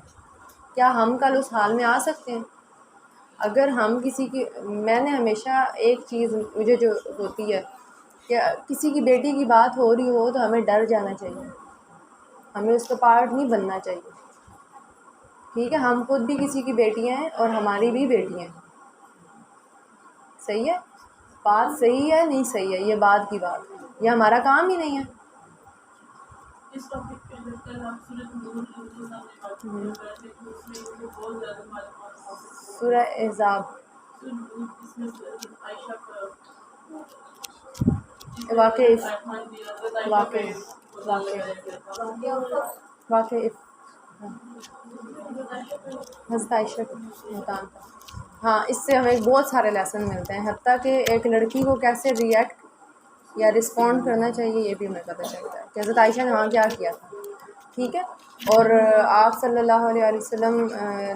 Speaker 1: کیا ہم کل اس حال میں آ سکتے ہیں؟ اگر ہم کسی کی، میں نے ہمیشہ ایک چیز مجھے جو ہوتی ہے کہ کسی کی بیٹی کی بات ہو رہی ہو تو ہمیں ڈر جانا چاہیے، ہمیں اس کا پارٹ نہیں بننا چاہیے، ٹھیک ہے؟ ہم خود بھی کسی کی بیٹیاں ہیں اور ہماری بھی بیٹیاں ہیں، صحیح ہے؟ بات صحیح ہے نہیں صحیح ہے، یہ بات کی بات ہے، یہ ہمارا کام ہی نہیں ہے۔
Speaker 2: اس ٹاپک پہ اگر کل آپ سورۃ نور کے سامنے بات کرتے ہیں تو اس میں مجھے بہت زیادہ معلومات حاصل ہوئی۔
Speaker 1: سورہ احزاب
Speaker 2: سورۃ نور اس میں حضرت عائشہ کا
Speaker 1: واقعی
Speaker 2: حضرت عائشہ
Speaker 1: واقعی
Speaker 2: پہ لگایا گیا تھا۔
Speaker 1: واقعی حضرت عائشہ کا مکان تھا۔ ہاں، اس سے ہمیں بہت سارے لیسن ملتے ہیں، حتیٰ کہ ایک لڑکی کو کیسے ریئیکٹ یا رسپونڈ کرنا چاہیے یہ بھی ہمیں پتہ چلتا ہے کہ حضرت عائشہ نے وہاں کیا کیا تھا، ٹھیک ہے؟ اور آپ صلی اللہ علیہ وسلم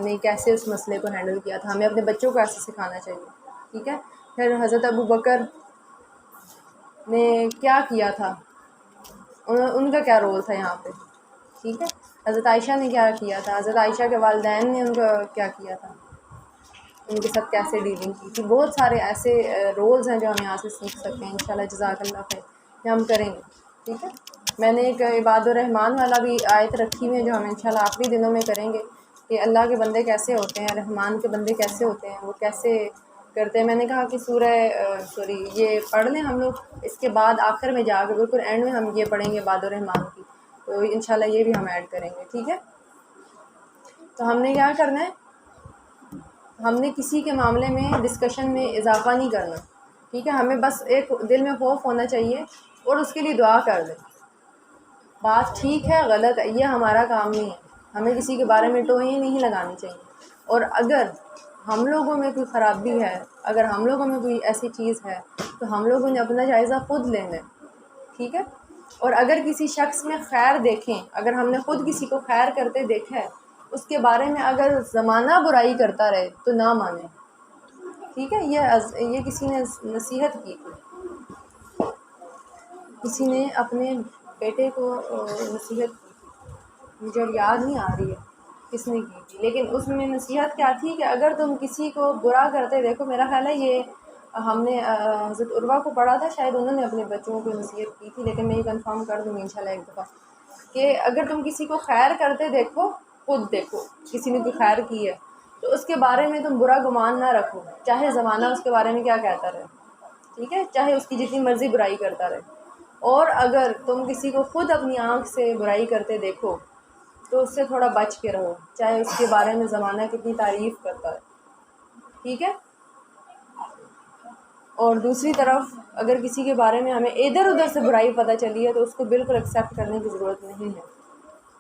Speaker 1: نے کیسے اس مسئلے کو ہینڈل کیا تھا، ہمیں اپنے بچوں کو ایسے سکھانا چاہیے، ٹھیک ہے؟ پھر حضرت ابو بکر نے کیا کیا تھا، ان کا کیا رول تھا یہاں پہ، ٹھیک ہے؟ حضرت عائشہ نے کیا کیا تھا، حضرت عائشہ کے والدین نے ان کا کیا کیا تھا، ان کے ساتھ کیسے ڈیلنگ کی تھی۔ بہت سارے ایسے رولز ہیں جو ہم یہاں سے سیکھ سکتے ہیں، انشاءاللہ جزاک اللہ خیر، یہ ہم کریں گے، ٹھیک ہے؟ میں نے ایک عباد الرحمن والا بھی آیت رکھی ہوئی ہے جو ہم انشاءاللہ آخری دنوں میں کریں گے کہ اللہ کے بندے کیسے ہوتے ہیں، رحمان کے بندے کیسے ہوتے ہیں، وہ کیسے کرتے ہیں۔ میں نے کہا کہ یہ پڑھ لیں ہم لوگ، اس کے بعد آخر میں جا کے بالکل اینڈ میں ہم یہ پڑھیں گے عباد الرحمن کی، تو انشاءاللہ یہ بھی ہم ایڈ کریں گے، ٹھیک ہے؟ تو ہم نے کیا کرنا ہے، ہم نے کسی کے معاملے میں ڈسکشن میں اضافہ نہیں کرنا، ٹھیک ہے؟ ہمیں بس ایک دل میں خوف ہونا چاہیے اور اس کے لیے دعا کر دیں، بات ٹھیک ہے غلط ہے یہ ہمارا کام نہیں ہے، ہمیں کسی کے بارے میں ٹوئیں نہیں لگانی چاہیے، اور اگر ہم لوگوں میں کوئی خرابی ہے، اگر ہم لوگوں میں کوئی ایسی چیز ہے تو ہم لوگوں نے اپنا جائزہ خود لینا ہے، ٹھیک ہے؟ اور اگر کسی شخص میں خیر دیکھیں، اگر ہم نے خود کسی کو خیر کرتے دیکھا ہے، اس کے بارے میں اگر زمانہ برائی کرتا رہے تو نہ مانیں، ٹھیک ہے؟ یہ کسی نے نصیحت کی تھی، کسی نے اپنے بیٹے کو نصیحت کی تھی، مجھے اب یاد نہیں آ رہی ہے کس نے کی تھی، لیکن اس میں نصیحت کیا تھی کہ اگر تم کسی کو برا کرتے دیکھو، میرا خیال ہے یہ ہم نے حضرت عروہ کو پڑھا تھا، شاید انہوں نے اپنے بچوں کو نصیحت کی تھی، لیکن میں یہ کنفرم کر دوں گی انشاءاللہ ایک دفعہ کہ اگر تم کسی کو خیر کرتے دیکھو، خود دیکھو کسی نے کوئی خیر کی ہے تو اس کے بارے میں تم برا گمان نہ رکھو، چاہے زمانہ اس کے بارے میں کیا کہتا رہے، ٹھیک ہے؟ چاہے اس کی جتنی مرضی برائی کرتا رہے، اور اگر تم کسی کو خود اپنی آنکھ سے برائی کرتے دیکھو تو اس سے تھوڑا بچ کے رہو، چاہے اس کے بارے میں زمانہ کتنی تعریف کرتا ہے، ٹھیک ہے؟ اور دوسری طرف اگر کسی کے بارے میں ہمیں ادھر ادھر سے برائی پتہ چلی ہے تو اس کو بالکل ایکسیپٹ کرنے کی ضرورت نہیں ہے،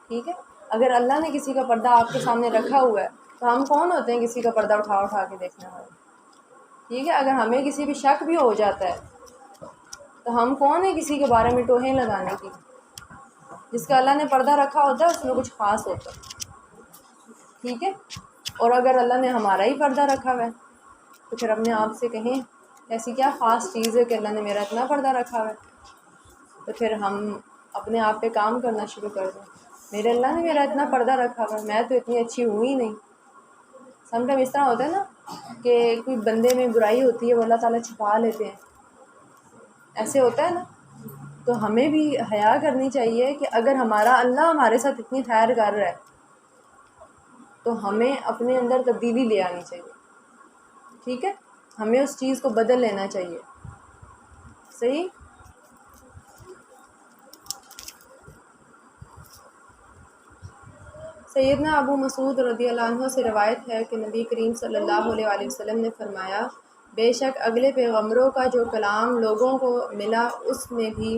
Speaker 1: ٹھیک ہے؟ اگر اللہ نے کسی کا پردہ آپ کے سامنے رکھا ہوا ہے تو ہم کون ہوتے ہیں کسی کا پردہ اٹھا کے دیکھنے والے، ٹھیک ہے؟ اگر ہمیں کسی بھی شک بھی ہو جاتا ہے تو ہم کون ہیں کسی کے بارے میں ٹوہیں لگانے کی، جس کا اللہ نے پردہ رکھا ہوتا ہے اس میں کچھ خاص ہوتا ہے، ٹھیک ہے؟ اور اگر اللہ نے ہمارا ہی پردہ رکھا ہوا ہے تو پھر اپنے آپ سے کہیں ایسی کیا خاص چیز ہے کہ اللہ نے میرا اتنا پردہ رکھا ہوا ہے، تو پھر ہم اپنے آپ پہ کام کرنا شروع کر دیں، میرے اللہ نے میرا اتنا پردہ رکھا ہوا ہے، میں تو اتنی اچھی ہوں ہی نہیں۔ سم ٹائم اس طرح ہوتا ہے نا کہ کوئی بندے میں برائی ہوتی ہے وہ اللہ تعالیٰ چھپا لیتے ہیں، ایسے ہوتا ہے نا، تو ہمیں بھی حیا کرنی چاہیے کہ اگر ہمارا اللہ ہمارے ساتھ اتنی خیر کر رہا ہے تو ہمیں اپنے اندر تبدیلی لے آنی چاہیے، ٹھیک ہے؟ ہمیں اس چیز کو بدل لینا چاہیے، صحیح؟ سیدنا ابو مسعود رضی اللہ عنہ سے روایت ہے کہ نبی کریم صلی اللہ علیہ وآلہ وسلم نے فرمایا، بے شک اگلے پیغمبروں کا جو کلام لوگوں کو ملا اس میں بھی